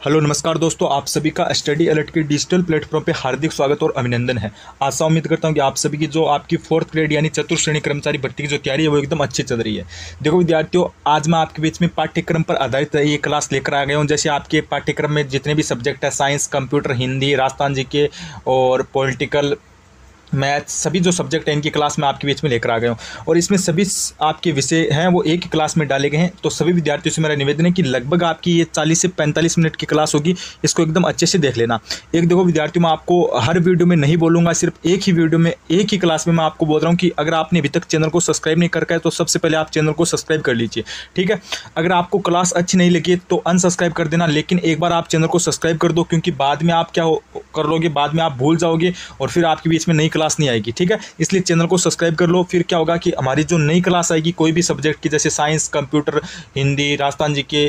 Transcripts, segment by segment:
Hello नमस्कार दोस्तों, आप सभी का स्टडी अलर्ट के डिजिटल प्लेटफॉर्म पे हार्दिक स्वागत और अभिनंदन है। आशा उम्मीद करता हूं कि आप सभी की जो आपकी फोर्थ ग्रेड यानी चतुर्थ श्रेणी कर्मचारी भर्ती की जो तैयारी है वो एकदम अच्छी चल रही है। देखो विद्यार्थियों, आज मैं आपके बीच में पाठ्यक्रम पर आधारित ये क्लास लेकर आ गया हूँ। जैसे आपके पाठ्यक्रम में जितने भी सब्जेक्ट है, science, computer, Hindi, Rajasthan GK और पॉलिटिकल, मैथ, सभी जो सब्जेक्ट हैं इनकी क्लास में आपके बीच में लेकर आ गया हूँ। और इसमें सभी आपके विषय हैं वो एक ही क्लास में डाले गए हैं। तो सभी विद्यार्थियों से मेरा निवेदन है कि लगभग आपकी ये 40 से 45 मिनट की क्लास होगी, इसको एकदम अच्छे से देख लेना। एक देखो विद्यार्थियों, मैं आपको हर वीडियो में नहीं बोलूँगा, सिर्फ एक ही वीडियो में एक ही क्लास में मैं आपको बोल रहा हूँ कि अगर आपने अभी तक चैनल को सब्सक्राइब नहीं करके है तो सबसे पहले आप चैनल को सब्सक्राइब कर लीजिए, ठीक है। अगर आपको क्लास अच्छी नहीं लगी तो अनसब्सक्राइब कर देना, लेकिन एक बार आप चैनल को सब्सक्राइब कर दो, क्योंकि बाद में आप क्या कर लोगे, बाद में आप भूल जाओगे और फिर आपके बीच में नई क्लास नहीं आएगी, ठीक है। इसलिए चैनल को सब्सक्राइब कर लो। फिर क्या होगा कि हमारी जो नई क्लास आएगी कोई भी सब्जेक्ट की, जैसे science, computer, Hindi, Rajasthan GK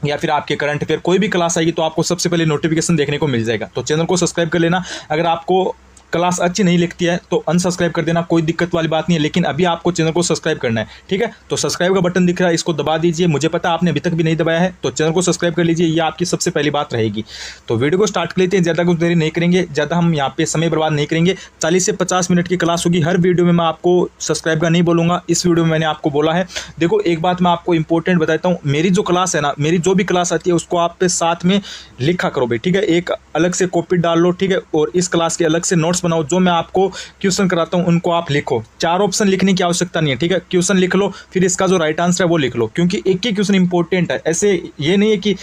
या फिर आपके करंट अफेयर, कोई भी क्लास आएगी तो आपको सबसे पहले नोटिफिकेशन देखने को मिल जाएगा। तो चैनल को सब्सक्राइब कर लेना। अगर आपको क्लास अच्छी नहीं लगती है तो अनसब्सक्राइब कर देना, कोई दिक्कत वाली बात नहीं है, लेकिन अभी आपको चैनल को सब्सक्राइब करना है, ठीक है। तो सब्सक्राइब का बटन दिख रहा है, इसको दबा दीजिए। मुझे पता है आपने अभी तक भी नहीं दबाया है, तो चैनल को सब्सक्राइब कर लीजिए, ये आपकी सबसे पहली बात रहेगी। तो वीडियो को स्टार्ट कर लेते हैं, ज़्यादा कुछ देरी नहीं करेंगे, ज़्यादा हम यहाँ पे समय बर्बाद नहीं करेंगे। 40 से 50 मिनट की क्लास होगी। हर वीडियो में मैं आपको सब्सक्राइब का नहीं बोलूँगा, इस वीडियो में मैंने आपको बोला है। देखो एक बात मैं आपको इंपॉर्टेंट बताता हूँ, मेरी जो क्लास है ना, मेरी जो भी क्लास आती है उसको आप साथ में लिखा करो भाई, ठीक है। एक अलग से कॉपी डाल लो, ठीक है, और इस क्लास के अलग से नोट्स बनाओ। जो मैं आपको क्वेश्चन कराता हूं उनको आप लिखो। 4 ऑप्शन लिखने की आवश्यकता नहीं है, ठीक है। क्वेश्चन लिख लो, फिर इसका जो राइट आंसर है वो लिख लो, क्योंकि एक ही क्वेश्चन इंपॉर्टेंट है। ऐसे ये नहीं है कि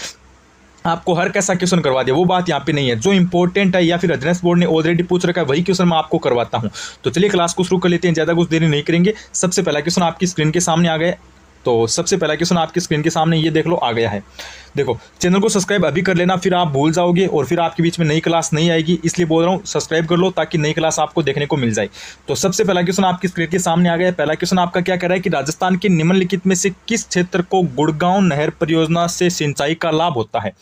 आपको हर कैसा क्वेश्चन करवा दिया, वो बात यहाँ पे नहीं है। जो इंपॉर्टेंट है या फिर अध्ययन बोर्ड ने ऑलरेडी पूछ रखा है वही क्वेश्चन मैं आपको करवाता हूँ। तो चलिए क्लास को शुरू कर लेते हैं, ज़्यादा कुछ देरी नहीं करेंगे। सबसे पहला क्वेश्चन आपकी स्क्रीन के सामने आ गया। तो सबसे पहला क्वेश्चन आपकी स्क्रीन के सामने ये देख लो आ गया है। देखो चैनल को सब्सक्राइब अभी कर लेना, फिर आप भूल जाओगे और फिर आपके बीच में नई क्लास नहीं आएगी, इसलिए बोल रहा हूँ सब्सक्राइब कर लो ताकि नई क्लास आपको देखने को मिल जाए। तो सबसे पहला क्वेश्चन आपकी स्क्रीन के सामने आ गया है। पहला क्वेश्चन आपका क्या कह रहा है कि राजस्थान के निम्नलिखित में से किस क्षेत्र को गुड़गांव नहर परियोजना से सिंचाई का लाभ होता है।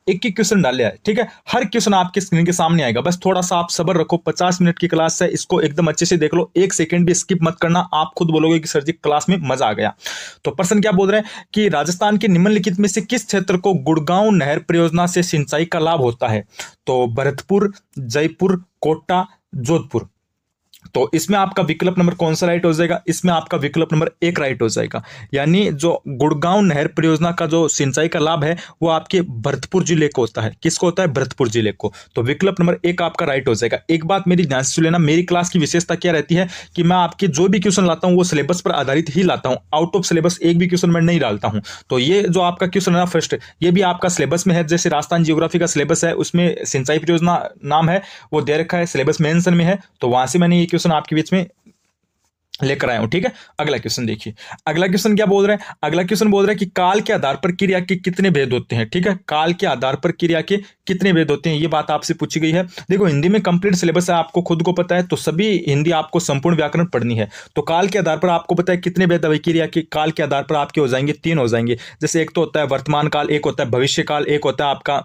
एक एक क्वेश्चन डाले है, ठीक है। हर क्वेश्चन आपके स्क्रीन के सामने आएगा, बस थोड़ा सा आप सब्र रखो। 50 मिनट की क्लास है, इसको एकदम अच्छे से देख लो, एक सेकंड भी स्किप मत करना। आप खुद बोलोगे कि सर जी क्लास में मजा आ गया। तो पर्सन क्या बोल रहे हैं कि राजस्थान के निम्नलिखित में से किस क्षेत्र को गुड़गांव नहर परियोजना से सिंचाई का लाभ होता है। तो भरतपुर, जयपुर, कोटा, जोधपुर। तो इसमें आपका विकल्प नंबर कौन सा राइट हो जाएगा? इसमें आपका विकल्प नंबर 1 राइट हो जाएगा। यानी जो गुड़गांव नहर परियोजना का जो सिंचाई का लाभ है वो आपके भरतपुर जिले को होता है। किसको होता है? भरतपुर जिले को। तो विकल्प नंबर 1 आपका राइट हो जाएगा। एक बात मेरी ध्यान से सुन लेना, मेरी क्लास की विशेषता क्या रहती है कि मैं आपके जो भी क्वेश्चन लाता हूं वो सिलेबस पर आधारित ही लाता हूं। आउट ऑफ सिलेबस एक भी क्वेश्चन मैं नहीं डालता हूं। तो ये जो आपका क्वेश्चन है ना फर्स्ट, ये भी आपका सिलेबस में है। जैसे राजस्थान जियोग्राफी का सिलेबस है, उसमें सिंचाई परियोजना नाम है, वो दे रखा है, सिलेबस मेंशन में है। तो वहां से मैंने ये क्वेश्चन आपके बीच में लेकर आया हूं, ठीक है। अगला क्वेश्चन देखिए, अगला क्वेश्चन क्या बोल रहा है? अगला क्वेश्चन बोल रहा है कि काल के आधार पर क्रिया के कितने भेद होते हैं, ठीक है। काल के आधार पर क्रिया के कितने भेद होते हैं, ये बात आपसे पूछी गई है। देखो हिंदी में कंप्लीट सिलेबस है, आपको खुद को पता है, तो सभी हिंदी आपको संपूर्ण व्याकरण पढ़नी है। तो काल के आधार पर आपको पता है कितने भेद है क्रिया के, काल के आधार पर आपके हो जाएंगे 3 हो जाएंगे। जैसे एक तो होता है वर्तमान काल, एक होता है भविष्य काल, एक होता है आपका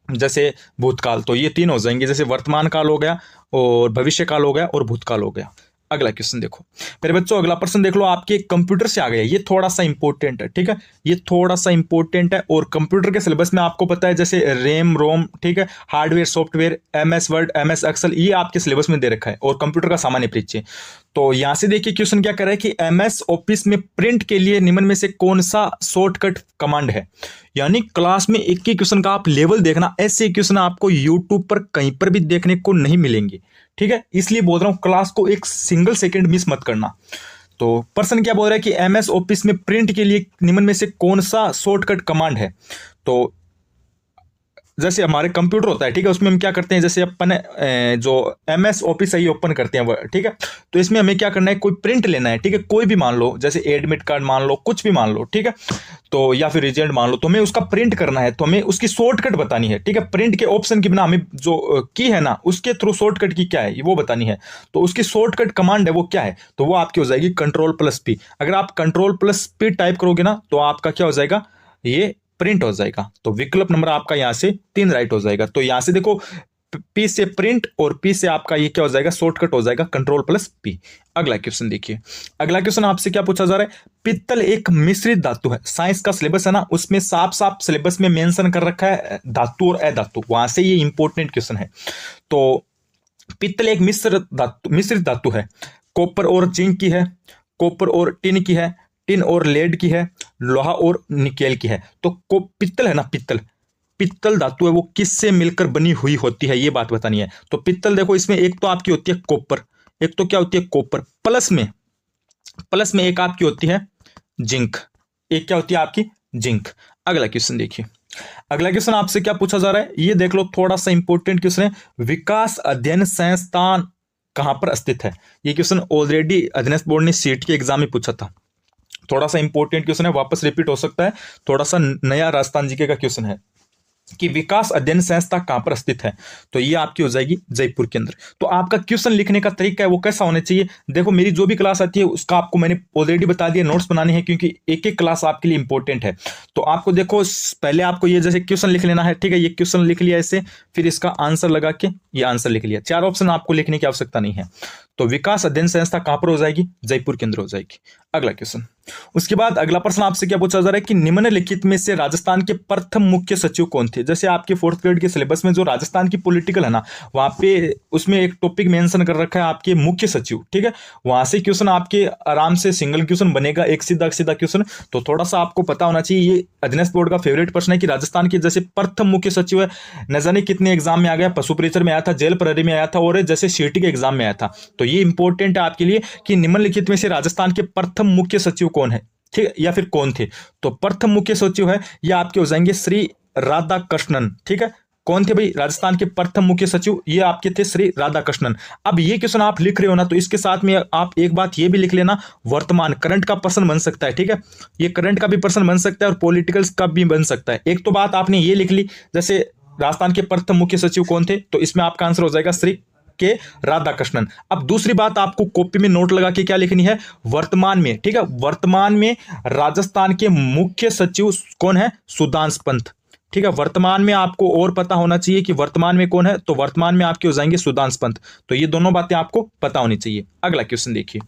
जैसे भूतकाल। तो ये 3 हो जाएंगे, जैसे वर्तमान काल हो गया और भविष्य काल हो गया और भूतकाल हो गया। अगला क्वेश्चन देखो मेरे बच्चों, अगला प्रश्न देख लो, आपके कंप्यूटर से आ गया। ये थोड़ा सा इंपॉर्टेंट है, ठीक है, ये थोड़ा सा इंपॉर्टेंट है। और कंप्यूटर के सिलेबस में आपको पता है जैसे रैम रोम, ठीक है, hardware software, MS Word, MS Excel, ये आपके सिलेबस में दे रखा है। और कंप्यूटर का सामान्य परिचय। तो यहां से देखिए क्वेश्चन क्या कर रहा है कि MS ऑफिस में प्रिंट के लिए निम्न में से कौन सा शॉर्टकट कमांड है। यानी क्लास में एक ही क्वेश्चन का आप लेवल देखना, ऐसे क्वेश्चन आपको यूट्यूब पर कहीं पर भी देखने को नहीं मिलेंगे, ठीक है। इसलिए बोल रहा हूं क्लास को एक सिंगल सेकंड मिस मत करना। तो पर्सन क्या बोल रहा है कि MS ऑफिस में प्रिंट के लिए निम्न में से कौन सा शॉर्टकट कमांड है। तो जैसे हमारे कंप्यूटर होता है, ठीक है, उसमें हम क्या करते हैं, जैसे अपन जो MS ऑफिस है ये ओपन करते हैं, ठीक है। तो इसमें हमें क्या करना है, कोई प्रिंट लेना है, ठीक है, कोई भी मान लो, जैसे एडमिट कार्ड मान लो, कुछ भी मान लो, ठीक है। तो या फिर रिजल्ट मान लो, तो हमें उसका प्रिंट करना है, तो हमें उसकी शॉर्टकट बतानी है, ठीक है। प्रिंट के ऑप्शन के बिना हमें जो की है ना उसके थ्रू शॉर्टकट की क्या है वो बतानी है। तो उसकी शॉर्टकट कमांड है वो क्या है, तो वो आपकी हो जाएगी Ctrl+P। अगर आप Ctrl+P टाइप करोगे ना तो आपका क्या हो जाएगा, ये प्रिंट हो जाएगा। तो विकल्प नंबर आपका यहां से 3 राइट हो जाएगा। तो यहां से देखो पी से प्रिंट और पी से आपका ये क्या हो जाएगा, शॉर्टकट हो जाएगा कंट्रोल प्लस पी। अगला क्वेश्चन देखिए, अगला क्वेश्चन आपसे क्या पूछा जा रहा है, पित्तल एक मिश्रित धातु है। साइंस का सिलेबस है ना, उसमें साफ साफ सिलेबस में मेंशन कर रखा है धातु और अधातु, वहां से ये इंपॉर्टेंट क्वेश्चन है। तो पित्तल एक मिश्रित धातु है, कॉपर और जिंक की है, कॉपर और टिन की है, टिन और लेड की है, लोहा और निकेल की है। तो पित्तल है ना, पित्तल धातु है, वो किससे मिलकर बनी हुई होती है, ये बात बतानी है। तो पित्तल देखो, इसमें एक तो आपकी होती है कॉपर, एक तो क्या होती है कॉपर, प्लस में एक आपकी होती है जिंक, एक क्या होती है आपकी जिंक। अगला क्वेश्चन देखिए, अगला क्वेश्चन आपसे क्या पूछा जा रहा है, ये देख लो, थोड़ा सा इंपॉर्टेंट क्वेश्चन है। विकास अध्ययन संस्थान कहां पर स्थित है? ये क्वेश्चन ऑलरेडी अध्ययन बोर्ड ने सीट के एग्जाम में पूछा था। थोड़ा सा इंपॉर्टेंट क्वेश्चन है, वापस रिपीट हो सकता है, थोड़ा सा नया राजस्थान जीके का क्वेश्चन है कि विकास अध्ययन संस्था कहां पर स्थित है। तो ये आपकी हो जाएगी जयपुर के अंदर। तो आपका क्वेश्चन लिखने का तरीका है वो कैसा होना चाहिए, देखो मेरी जो भी क्लास आती है उसका आपको मैंने ऑलरेडी बता दिया, नोट्स बनाने हैं, क्योंकि एक एक क्लास आपके लिए इंपॉर्टेंट है। तो आपको देखो, पहले आपको ये जैसे क्वेश्चन लिख लेना है, ठीक है, ये क्वेश्चन लिख लिया ऐसे, फिर इसका आंसर लगा के ये आंसर लिख लिया, 4 ऑप्शन आपको लिखने की आवश्यकता नहीं है। तो विकास अध्ययन संस्था कहां पर हो जाएगी, जयपुर के अंदर हो जाएगी। अगला क्वेश्चन, उसके बाद अगला प्रश्न आपसे क्या पूछा जा रहा है कि निम्नलिखित में से राजस्थान के प्रथम मुख्य सचिव कौन थे? जैसे आपके 4th ग्रेड के सिलेबस में जो राजस्थान की पॉलिटिकल है ना, वहां पे उसमें एक टॉपिक मेंशन कर रखा है आपके मुख्य सचिव, ठीक है, वहां से क्वेश्चन आपके आराम से सिंगल क्वेश्चन बनेगा, एक सीधा सीधा क्वेश्चन। तो थोड़ा सा आपको पता होना चाहिए, ये अध्ययन बोर्ड का फेवरेट प्रश्न है कि राजस्थान के जैसे प्रथम मुख्य सचिव है, न जाने कितने एग्जाम में आ गया, पशु परिचर में आया था, जेल प्रहरी में आया था, और जैसे सीटी के एग्जाम में आया था। तो ये इंपॉर्टेंट है आपके लिए कि निम्नलिखित में से राजस्थान के प्रथम मुख्य सचिव कौन है, ठीक, या फिर कौन थे। तो प्रथम मुख्य सचिव है ये आपके हो जाएंगे श्री राधाकृष्णन, ठीक है। कौन थे भाई राजस्थान के प्रथम मुख्य सचिव, ये आपके थे श्री राधाकृष्णन। अब ये क्वेश्चन आप लिख रहे हो ना, तो इसके साथ में आप एक बात ये भी लिख लेना, वर्तमान करंट का प्रश्न बन सकता है, ठीक है, ये करंट का भी प्रश्न बन सकता है और पॉलिटिकल्स का भी बन सकता है। एक तो बात आपने ये लिख ली, जैसे राजस्थान के प्रथम मुख्य सचिव कौन थे, तो इसमें आपका आंसर हो जाएगा श्री के राधाकृष्णन। अब दूसरी बात आपको कॉपी में नोट लगा के क्या लिखनी है, वर्तमान में, ठीक है, वर्तमान में राजस्थान के मुख्य सचिव कौन है, सुदांश पंत, ठीक है। वर्तमान में आपको और पता होना चाहिए कि वर्तमान में कौन है, तो वर्तमान में आपके हो जाएंगे सुदांश पंत। तो ये दोनों बातें आपको पता होनी चाहिए। अगला क्वेश्चन देखिए,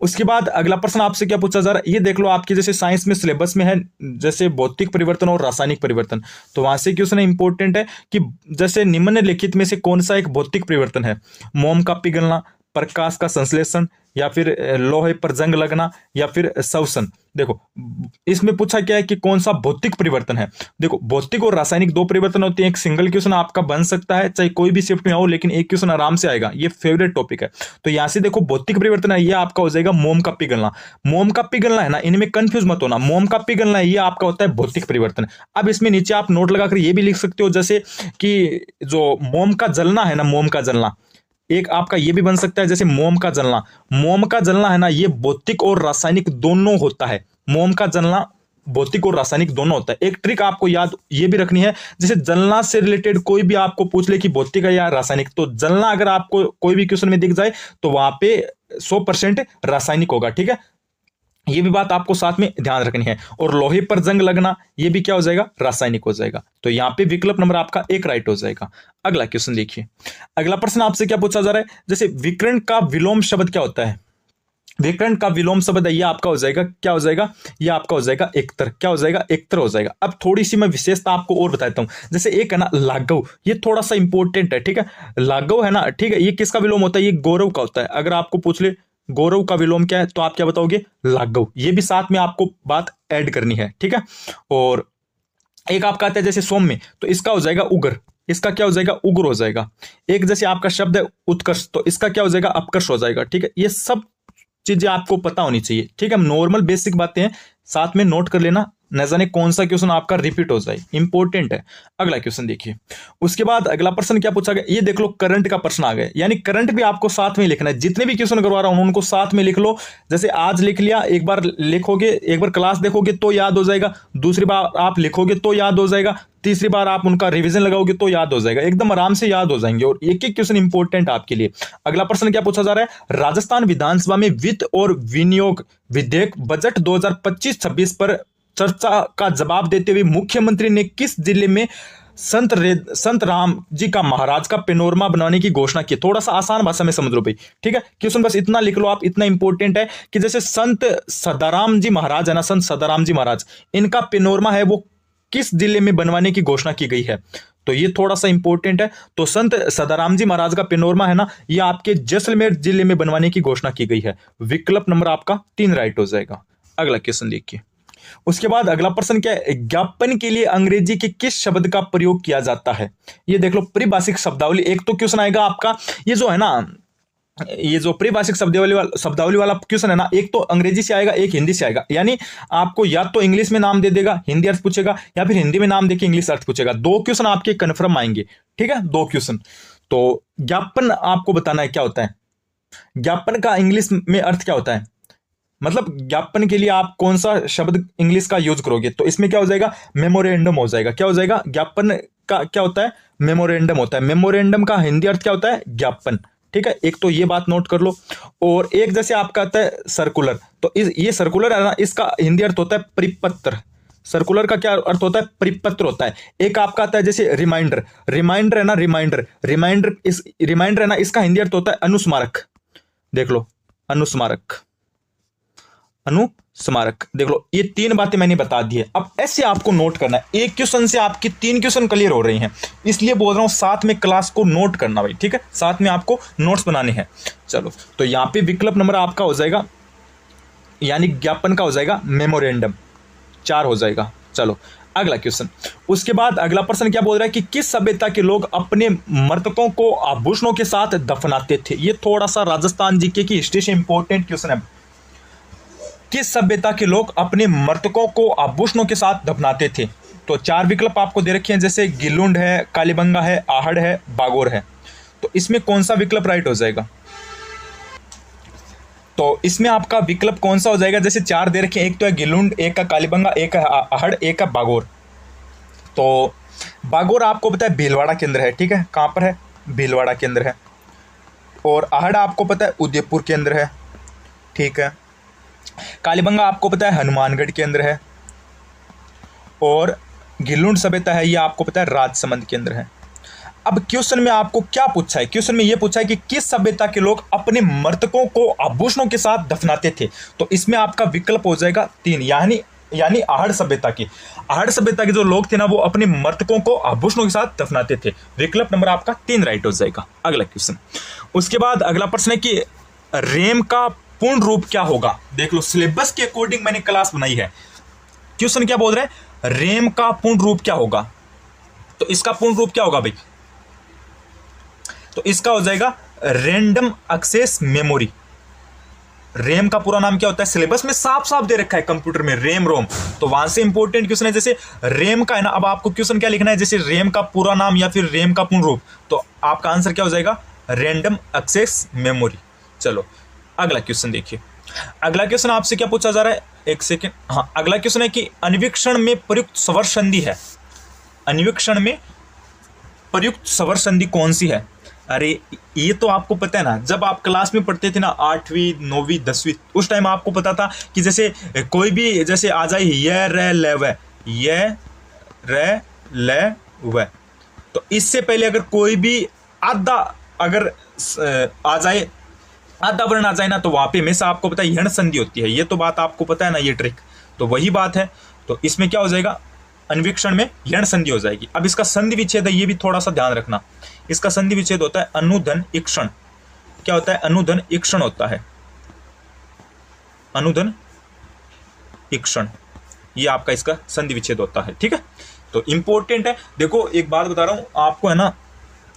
उसके बाद अगला प्रश्न आपसे क्या पूछा जा रहा है, ये देख लो, आपके जैसे साइंस में सिलेबस में है जैसे भौतिक परिवर्तन और रासायनिक परिवर्तन। तो वहां से क्वेश्चन इंपॉर्टेंट है कि जैसे निम्नलिखित में से कौन सा एक भौतिक परिवर्तन है, मोम का पिघलना, प्रकाश का संश्लेषण, या फिर लोहे पर जंग लगना, या फिर श्वसन। देखो इसमें पूछा क्या है कि कौन सा भौतिक परिवर्तन है। देखो भौतिक और रासायनिक दो परिवर्तन होते हैं, एक सिंगल क्वेश्चन आपका बन सकता है चाहे कोई भी शिफ्ट में हो, लेकिन एक क्वेश्चन आराम से आएगा, ये फेवरेट टॉपिक है। तो यहां से देखो भौतिक परिवर्तन है, ये आपका हो जाएगा मोम का पिघलना। मोम का पिघलना है ना, इनमें कंफ्यूज मत होना, मोम का पिघलना है ये आपका होता है भौतिक परिवर्तन। अब इसमें नीचे आप नोट लगाकर ये भी लिख सकते हो, जैसे कि जो मोम का जलना है ना, मोम का जलना, एक आपका ये भी बन सकता है जैसे मोम का जलना। मोम का जलना है ना, ये भौतिक और रासायनिक दोनों होता है। मोम का जलना भौतिक और रासायनिक दोनों होता है। एक ट्रिक आपको याद ये भी रखनी है, जैसे जलना से रिलेटेड कोई भी आपको पूछ ले कि भौतिक है या रासायनिक, तो जलना अगर आपको कोई भी क्वेश्चन में दिख जाए तो वहां पे 100% रासायनिक होगा, ठीक है। ये भी बात आपको साथ में ध्यान रखनी है। और लोहे पर जंग लगना, ये भी क्या हो जाएगा, रासायनिक हो जाएगा। तो यहां पे विकल्प नंबर आपका 1 राइट हो जाएगा। अगला क्वेश्चन देखिए, अगला प्रश्न आपसे क्या पूछा जा रहा है, जैसे विकर्ण का विलोम शब्द क्या होता है। विकर्ण का विलोम शब्द है ये आपका हो जाएगा, क्या हो जाएगा, ये आपका हो जाएगा एकतर, क्या हो जाएगा, एकतर हो जाएगा। अब थोड़ी सी मैं विशेषता आपको और बताता हूं, जैसे एक है ना लाघव, ये थोड़ा सा इंपॉर्टेंट है, ठीक है। लाघव है ना, ठीक है, ये किसका विलोम होता है, ये गौरव का होता है। अगर आपको पूछ ले गौरव का विलोम क्या है, तो आप क्या बताओगे, लाघव। ये भी साथ में आपको बात ऐड करनी है, ठीक है। और एक आपका आता है जैसे सौम्य, तो इसका हो जाएगा उग्र, इसका क्या हो जाएगा, उग्र हो जाएगा। एक जैसे आपका शब्द है उत्कर्ष, तो इसका क्या हो जाएगा, अपकर्ष हो जाएगा, ठीक है। ये सब चीजें आपको पता होनी चाहिए, ठीक है। नॉर्मल बेसिक बातें हैं, साथ में नोट कर लेना, न जाने कौन सा क्वेश्चन आपका रिपीट हो जाए, इंपॉर्टेंट है। अगला क्वेश्चन देखिए, उसके बाद अगला प्रश्न क्या पूछा गया, ये देख लो करंट का प्रश्न आ गया, यानी करंट भी आपको साथ में लिखना है। जितने भी क्वेश्चन करवा रहा हूं उनको साथ में लिख लो। जैसे आज लिख लिया, एक बार लिखोगे, एक बार क्लास देखोगे तो याद हो जाएगा, दूसरी बार आप लिखोगे तो याद हो जाएगा, तीसरी बार आप उनका रिवीजन लगाओगे तो याद हो जाएगा, एकदम आराम से याद हो जाएंगे। और एक एक क्वेश्चन इंपॉर्टेंट आपके लिए। अगला प्रश्न क्या पूछा जा रहा है, राजस्थान विधानसभा में वित्त और विनियोग विधेयक बजट 2025-26 पर चर्चा का जवाब देते हुए मुख्यमंत्री ने किस जिले में संत राम जी का महाराज का पेनोरमा बनाने की घोषणा की। थोड़ा सा आसान भाषा में समझ लो भाई, ठीक है। क्वेश्चन बस इतना लिख लो आप, इतना इंपॉर्टेंट है कि जैसे संत सदाराम जी महाराज है ना, संत सदाराम जी महाराज, इनका पेनोरमा है वो किस जिले में बनवाने की घोषणा की गई है, तो ये थोड़ा सा इंपॉर्टेंट है। तो संत सदाराम जी महाराज का पेनोरमा है ना, ये आपके जैसलमेर जिले में बनवाने की घोषणा की गई है। विकल्प नंबर आपका 3 राइट हो जाएगा। अगला क्वेश्चन देखिए। उसके बाद अगला प्रश्न क्या है, ज्ञापन के लिए अंग्रेजी के किस शब्द का प्रयोग किया जाता है। ये देख लो, परिभाषिक शब्दावली। एक तो क्वेश्चन आएगा आपका, ये जो है ना, ये जो परिभाषिक शब्दावली वाला क्वेश्चन है ना, एक तो अंग्रेजी से आएगा, एक हिंदी से आएगा। यानी आपको या तो इंग्लिश में नाम दे देगा, हिंदी अर्थ पूछेगा, या फिर हिंदी में नाम देके इंग्लिश अर्थ पूछेगा। 2 क्वेश्चन आपके कन्फर्म आएंगे, ठीक है, 2 क्वेश्चन। तो ज्ञापन आपको बताना है क्या होता है, ज्ञापन का इंग्लिश में अर्थ क्या होता है, मतलब ज्ञापन के लिए आप कौन सा शब्द इंग्लिश का यूज करोगे। तो इसमें क्या हो जाएगा, मेमोरेंडम हो जाएगा। क्या हो जाएगा, ज्ञापन का क्या होता है, मेमोरेंडम होता है। मेमोरेंडम का हिंदी अर्थ क्या होता है, ज्ञापन, ठीक है। एक तो ये बात नोट कर लो। और एक जैसे आपका आता है सर्कुलर, तो ये सर्कुलर है ना, इसका हिंदी अर्थ होता है परिपत्र। सर्कुलर का क्या अर्थ होता है, परिपत्र होता है। एक आपका आता है जैसे रिमाइंडर, रिमाइंडर है ना, रिमाइंडर है ना, इसका हिंदी अर्थ होता है अनुस्मारक। देख लो, अनुस्मारक, अनुस्मारक। देख लो, ये 3 बातें मैंने बता दी है। अब ऐसे आपको नोट करना है, एक क्वेश्चन से आपकी 3 क्वेश्चन क्लियर हो रही हैं, इसलिए बोल रहा हूं साथ में क्लास को नोट करना भाई, ठीक है, साथ में आपको नोट्स बनाने हैं। चलो, तो यहां पे विकल्प नंबर आपका हो जाएगा, यानी ज्ञापन का हो जाएगा मेमोरेंडम, 4 हो जाएगा। चलो अगला क्वेश्चन। उसके बाद अगला प्रश्न क्या बोल रहा है कि किस सभ्यता के लोग अपने मृतकों को आभूषणों के साथ दफनाते थे। ये थोड़ा सा राजस्थान जीके की हिस्ट्री से इंपॉर्टेंट क्वेश्चन है। किस सभ्यता के लोग अपने मृतकों को आभूषणों के साथ दफनाते थे। तो 4 विकल्प आपको दे रखे हैं, जैसे गिलुंड है, कालीबंगा है, आहड़ है, बागोर है। तो इसमें कौन सा विकल्प राइट हो जाएगा, तो इसमें आपका विकल्प कौन सा हो जाएगा, जैसे 4 दे रखे हैं, एक तो है गिलुंड, एक का कालीबंगा, एक है आहड़, एक का बागोर। तो बागोर आपको पता है भीलवाड़ा के अंदर है, ठीक है, कहाँ पर है, भीलवाड़ा के अंदर है। और आहड़ आपको पता है उदयपुर के अंदर है, ठीक है। कालीबंगा आपको पता है हनुमानगढ़ के अंदर है। और गिलुंड सभ्यता है, ये आपको पता है राजसमंद के अंदर है। अब क्वेश्चन में आपको क्या पूछा है, क्वेश्चन में ये पूछा है कि किस सभ्यता के लोग अपने मृतकों को आभूषणों के साथ दफनाते थे। तो इसमें आपका विकल्प हो जाएगा 3, यानी आहड़ सभ्यता के। आहड़ सभ्यता के जो लोग थे ना, वो अपने मृतकों को आभूषणों के साथ दफनाते थे। विकल्प नंबर आपका 3 राइट हो जाएगा। अगला क्वेश्चन। उसके बाद अगला प्रश्न है कि रेम का पूर्ण रूप क्या होगा। देख लो, सिलेबस के अकॉर्डिंग मैंने क्लास बनाई है। क्वेश्चन क्या बोल रहे हैं, रेम का पूर्ण रूप क्या होगा। तो इसका पूर्ण रूप क्या होगा भाई, तो इसका हो जाएगा रैंडम एक्सेस मेमोरी। रैम का पूरा नाम क्या होता है, सिलेबस में साफ साफ दे रखा है कंप्यूटर में, रैम रोम। तो वहां से इंपॉर्टेंट क्वेश्चन है, जैसे रैम का है ना। अब आपको क्वेश्चन क्या लिखना है, जैसे रैम का पूरा नाम या फिर रैम का पूर्ण रूप। तो आपका आंसर क्या हो जाएगा, रैंडम एक्सेस मेमोरी। चलो अगला क्वेश्चन देखिए। अगला क्वेश्चन आपसे क्या पूछा जा रहा है, एक सेकेंड। हाँ, अगला क्वेश्चन है कि अन्वीक्षण में प्रयुक्त स्वर संधि है। अन्वीक्षण में प्रयुक्त स्वर संधि कौन सी है। अरे ये तो आपको पता है ना, जब आप क्लास में पढ़ते थे ना, 8वीं 9वीं 10वीं, उस टाइम आपको पता था कि जैसे कोई भी जैसे आ जाए ये रे ले वे, ये रे ले वे, तो इससे पहले अगर कोई भी आधा अगर आ जाए, आधा वर्ण आ जाए ना, तो वहां पे हमेशा आपको पता है यण संधि होती है। ये तो बात आपको पता है ना, ये ट्रिक तो वही बात है। तो इसमें क्या हो जाएगा, अन्वीक्षण में यण संधि हो जाएगी। अब इसका संधि विच्छेद है, ये भी थोड़ा सा ध्यान रखना। इसका संधि विच्छेद होता है अनुधन इक्षण। क्या होता है, अनुधन इक्षण होता है, अनुधन इक्षण, ये आपका इसका संधि विच्छेद होता है, ठीक है। तो इंपॉर्टेंट है। देखो एक बात बता रहा हूं आपको, है ना,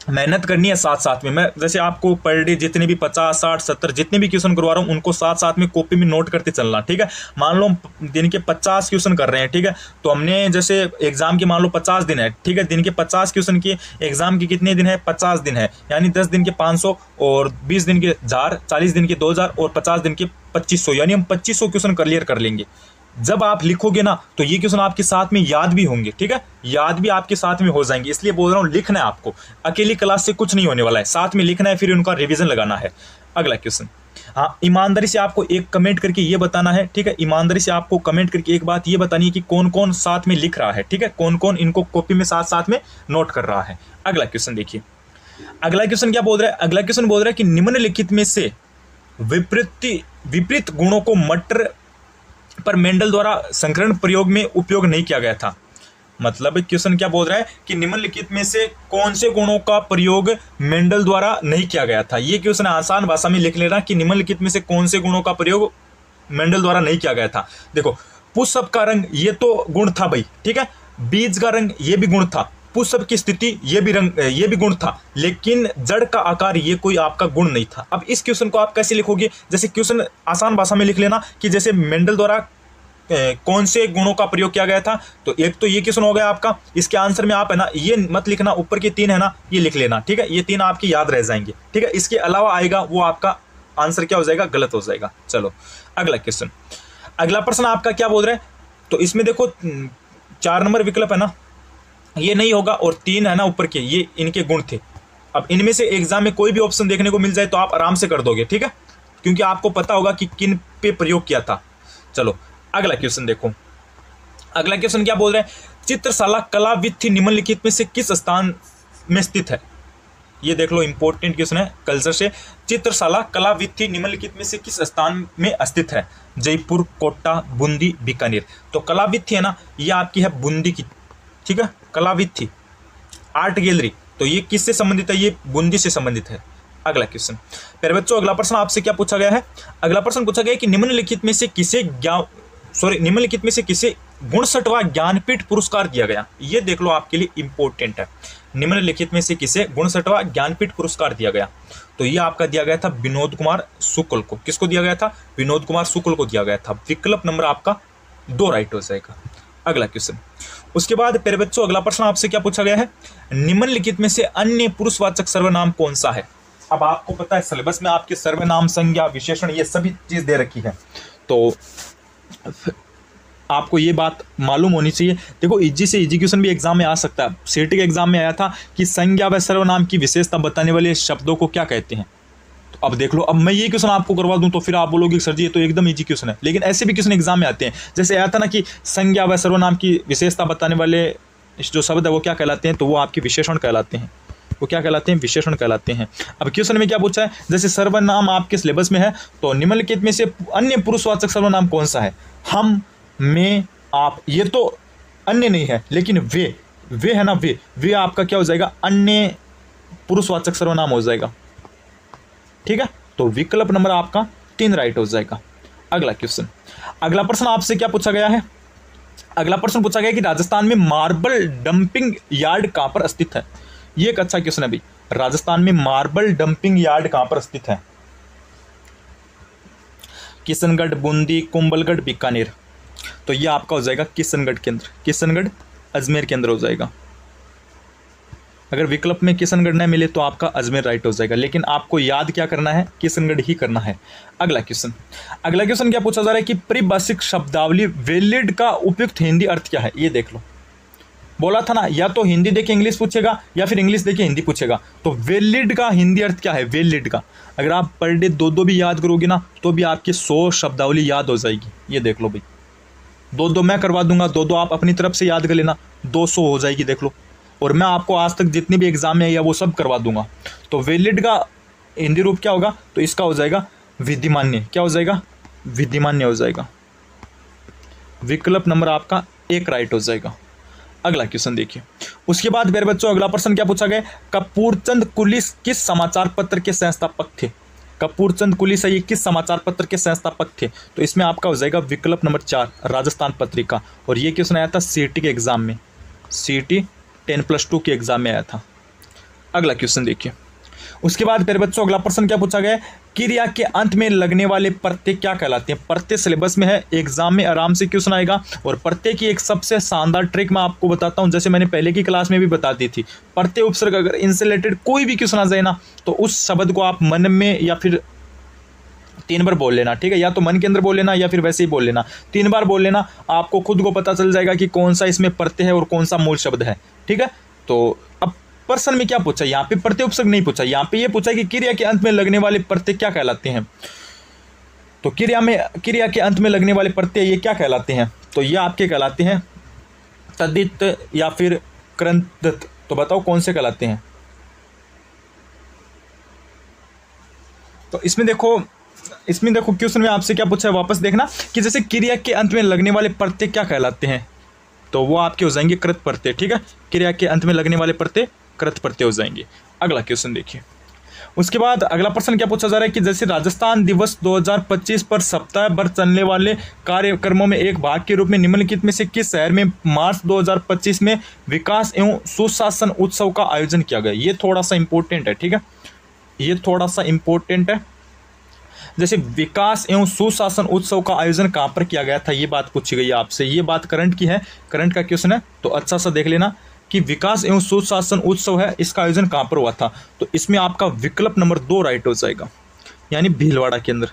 मेहनत करनी है साथ साथ में। मैं जैसे आपको पर डे जितने भी 50 60 70 जितने भी क्वेश्चन करवा रहा हूँ, उनको साथ साथ में कॉपी में नोट करते चलना, ठीक है। मान लो दिन के 50 क्वेश्चन कर रहे हैं, ठीक है, तो हमने जैसे एग्जाम के मान लो 50 दिन है, ठीक है, दिन के 50 क्वेश्चन के, एग्जाम के कितने दिन है, 50 दिन है, यानी 10 दिन के 500 और 20 दिन के 1000, 40 दिन के 2000 और 50 दिन के 2500, यानी हम 2500 क्वेश्चन क्लियर कर लेंगे। जब आप लिखोगे ना, तो ये क्वेश्चन आपके साथ में याद भी होंगे, ठीक है, याद भी आपके साथ में हो जाएंगे। इसलिए बोल रहा हूँ लिखना है आपको, अकेली क्लास से कुछ नहीं होने वाला है, साथ में लिखना है, फिर उनका रिवीजन लगाना है। अगला क्वेश्चन, हाँ, ईमानदारी से आपको एक कमेंट करके ये बताना है, ठीक है, ईमानदारी से आपको कमेंट करके एक बात ये बतानी है कि कौन कौन साथ में लिख रहा है, ठीक है, कौन कौन इनको कॉपी में साथ साथ में नोट कर रहा है। अगला क्वेश्चन देखिए, अगला क्वेश्चन क्या बोल रहा है, अगला क्वेश्चन बोल रहा है कि निम्नलिखित में से विपरीत गुणों को मटर पर मेंडल द्वारा संकरण प्रयोग में उपयोग नहीं किया गया था। मतलब क्वेश्चन क्या बोल रहा है कि निम्नलिखित में से कौन से गुणों का प्रयोग मेंडल द्वारा नहीं किया गया था। ये क्वेश्चन आसान भाषा में लिख लेना कि निम्नलिखित में से कौन से गुणों का प्रयोग मेंडल द्वारा नहीं किया गया था। देखो, पुष्प का रंग ये तो गुण था भाई, ठीक है, बीज का रंग ये भी गुण था, पुष्प की स्थिति ये भी गुण था, लेकिन जड़ का आकार ये कोई आपका गुण नहीं था। अब इस क्वेश्चन को आप कैसे लिखोगे, जैसे क्वेश्चन आसान भाषा में लिख लेना कि जैसे मेंडल द्वारा कौन से गुणों का प्रयोग किया गया था। तो एक तो ये क्वेश्चन हो गया आपका, इसके आंसर में आप है ना ये मत लिखना, ऊपर के 3 है ना ये लिख लेना, ठीक है, ये 3 आपकी याद रह जाएंगे, ठीक है, इसके अलावा आएगा वो आपका आंसर क्या हो जाएगा, गलत हो जाएगा। चलो अगला क्वेश्चन, अगला प्रश्न आपका क्या बोल रहा है, तो इसमें देखो 4 नंबर विकल्प है ना ये नहीं होगा, और 3 है ना ऊपर के ये इनके गुण थे। अब इनमें से एग्जाम में कोई भी ऑप्शन देखने को मिल जाए तो आप आराम से कर दोगे, ठीक है, क्योंकि आपको पता होगा कि किन पे प्रयोग किया था। चलो अगला क्वेश्चन देखो, अगला क्वेश्चन क्या बोल रहा है, चित्रशाला कला विथी निम्नलिखित में से किस स्थान में स्थित है। ये देख लो, इंपॉर्टेंट क्वेश्चन है कल्चर से। चित्रशाला कला विथी निम्नलिखित में से किस स्थान में स्थित है। जयपुर, कोटा, बूंदी, बीकानेर। तो कला विथी है ना ये आपकी है बूंदी की, ठीक है, कला विथी आर्ट गैलरी, तो ये किससे संबंधित है, ये बूंदी से संबंधित है। अगला क्वेश्चन, प्यारे बच्चों अगला प्रश्न आपसे क्या पूछा गया है, अगला प्रश्न पूछा गया कि निम्नलिखित में से किसे निम्नलिखित में से किसे 69वां ज्ञानपीठ पुरस्कार दिया गया। ये देख लो आपके लिए इंपॉर्टेंट है, निम्नलिखित में से किसे 69वां ज्ञानपीठ पुरस्कार दिया गया। तो ये आपका दिया गया था विनोद कुमार शुक्ल को। किसको दिया गया था, विनोद कुमार शुक्ल को दिया गया था। विकल्प नंबर आपका 2 राइट हो जाएगा। अगला क्वेश्चन, उसके बाद प्यारे बच्चों अगला प्रश्न आपसे क्या पूछा गया है, निम्नलिखित में से अन्य पुरुषवाचक सर्वनाम कौन सा है। अब आपको पता है सिलेबस में आपके सर्वनाम, संज्ञा, विशेषण ये सभी चीज दे रखी है, तो आपको ये बात मालूम होनी चाहिए। देखो इजी से इजी क्वेश्चन भी एग्जाम में आ सकता है। सीटी के एग्जाम में आया था कि संज्ञा व सर्वनाम की विशेषता बताने वाले शब्दों को क्या कहते हैं। तो अब देख लो, अब मैं ये क्वेश्चन आपको करवा दूं तो फिर आप बोलोगे सर जी ये तो एकदम इजी क्वेश्चन है, लेकिन ऐसे भी क्वेश्चन एग्जाम में आते हैं। जैसे आया था ना कि संज्ञा व सर्वनाम की विशेषता बताने वाले जो शब्द है वो क्या कहलाते हैं, तो वो आपके विशेषण कहलाते हैं। वो क्या कहलाते हैं, विशेषण कहलाते हैं। अब क्वेश्चन में क्या पूछा है, जैसे सर्वनाम आपके सिलेबस में है, तो निम्नलिखित में से अन्य पुरुषवाचक सर्वनाम कौन सा है। हम, मैं, आप, ये तो अन्य नहीं है, लेकिन वे है ना, वे आपका क्या हो जाएगा, अन्य पुरुषवाचक सर्वनाम हो जाएगा, ठीक है। तो विकल्प नंबर आपका 3 राइट हो जाएगा। अगला क्वेश्चन, अगला प्रश्न आपसे क्या पूछा गया है, अगला प्रश्न पूछा गया कि राजस्थान में मार्बल डंपिंग यार्ड कहां पर स्थित है। ये एक अच्छा क्वेश्चन है भाई, राजस्थान में मार्बल डंपिंग यार्ड कहां पर स्थित है। किशनगढ़, बूंदी, कुंभलगढ़, बीकानेर। तो ये आपका हो जाएगा किशनगढ़ के अंदर, किशनगढ़ अजमेर के अंदर हो जाएगा। अगर विकल्प में किशनगढ़ न मिले तो आपका अजमेर राइट हो जाएगा, लेकिन आपको याद क्या करना है, किशनगढ़ ही करना है। अगला क्वेश्चन, अगला क्वेश्चन क्या पूछा जा रहा है कि परिभाषिक शब्दावली वैलिड का उपयुक्त हिंदी अर्थ क्या है। ये देख लो, बोला था ना या तो हिंदी देके इंग्लिश पूछेगा या फिर इंग्लिश देके हिंदी पूछेगा। तो वैलिड का हिंदी अर्थ क्या है, वैलिड का अगर आप पर डे 2 भी याद करोगे ना तो भी आपके 100 शब्दावली याद हो जाएगी। ये देख लो भाई, 2 मैं करवा दूंगा, 2 आप अपनी तरफ से याद कर लेना, 200 हो जाएगी। देख लो, और मैं आपको आज तक जितने भी एग्जाम में आई है वो सब करवा दूंगा। तो वैलिड का हिंदी रूप क्या होगा, तो इसका हो जाएगा विधिमान्य। क्या हो जाएगा, विधिमान्य हो जाएगा। विकल्प नंबर आपका 1 राइट हो जाएगा। अगला क्वेश्चन देखिए, उसके बाद मेरे बच्चों अगला प्रश्न क्या पूछा गया, कपूरचंद कुलिस किस समाचार पत्र के संस्थापक थे। कपूरचंद कुलिस है ये किस समाचार पत्र के संस्थापक थे। तो इसमें आपका हो जाएगा विकल्प नंबर 4 राजस्थान पत्रिका। और ये क्वेश्चन आया था सीटी के एग्जाम में, सीटी 10+2 के एग्जाम में आया था। अगला क्वेश्चन देखिए, उसके बाद मेरे बच्चों अगला प्रश्न क्या पूछा गया, क्रिया के अंत में लगने वाले प्रत्यय क्या कहलाते हैं। प्रत्यय सिलेबस में है, एग्जाम में आराम से क्वेश्चन आएगा। और प्रत्यय की एक सबसे शानदार ट्रिक मैं आपको बताता हूं, जैसे मैंने पहले की क्लास में भी बता दी थी। प्रत्यय उपसर्ग अगर इनसे रिलेटेड कोई भी क्वेश्चन आ जाए ना तो उस शब्द को आप मन में या फिर 3 बार बोल लेना, ठीक है, या तो मन के अंदर बोल लेना या फिर वैसे ही बोल लेना। 3 बार बोल लेना, आपको खुद को पता चल जाएगा कि कौन सा इसमें प्रत्यय है और कौन सा मूल शब्द है, ठीक है। तो अब प्रश्न में क्या पूछा, यहाँ पे प्रत्यय उपसर्ग नहीं पूछा, यहाँ पे ये पूछा कि क्रिया के अंत में लगने वाले प्रत्यय क्या कहलाते हैं। तो क्रिया के अंत में लगने वाले प्रत्यय ये क्या कहलाते हैं? तो ये आपके कहलाते हैं तद्धित या फिर कृंतत। तो बताओ कौन से कहलाते हैं? तो इसमें देखो क्वेश्चन में आपसे क्या पूछा है, वापस देखना कि जैसे क्रिया के अंत में लगने वाले प्रत्यय क्या कहलाते हैं, तो वो आपके हो जाएंगे कृत प्रत्यय। ठीक है, क्रिया के अंत में लगने वाले प्रत्यय कृत प्रत्यय हो जाएंगे। अगला क्वेश्चन देखिए। उसके बाद अगला प्रश्न क्या पूछा जा रहा है कि जैसे राजस्थान दिवस 2025 पर सप्ताह भर चलने वाले कार्यक्रमों में एक भाग के रूप में निम्नलिखित में से किस शहर में मार्च 2025 में विकास एवं सुशासन उत्सव का आयोजन किया गया? ये थोड़ा सा इंपॉर्टेंट है। ठीक है, ये थोड़ा सा इंपॉर्टेंट है। जैसे विकास एवं सुशासन उत्सव का आयोजन कहाँ पर किया गया था, ये बात पूछी गई है आपसे। ये बात करंट की है, करंट का क्वेश्चन है, तो अच्छा सा देख लेना कि विकास एवं सुशासन उत्सव है, इसका आयोजन कहाँ पर हुआ था। तो इसमें आपका विकल्प नंबर 2 राइट हो जाएगा, यानी भीलवाड़ा के अंदर।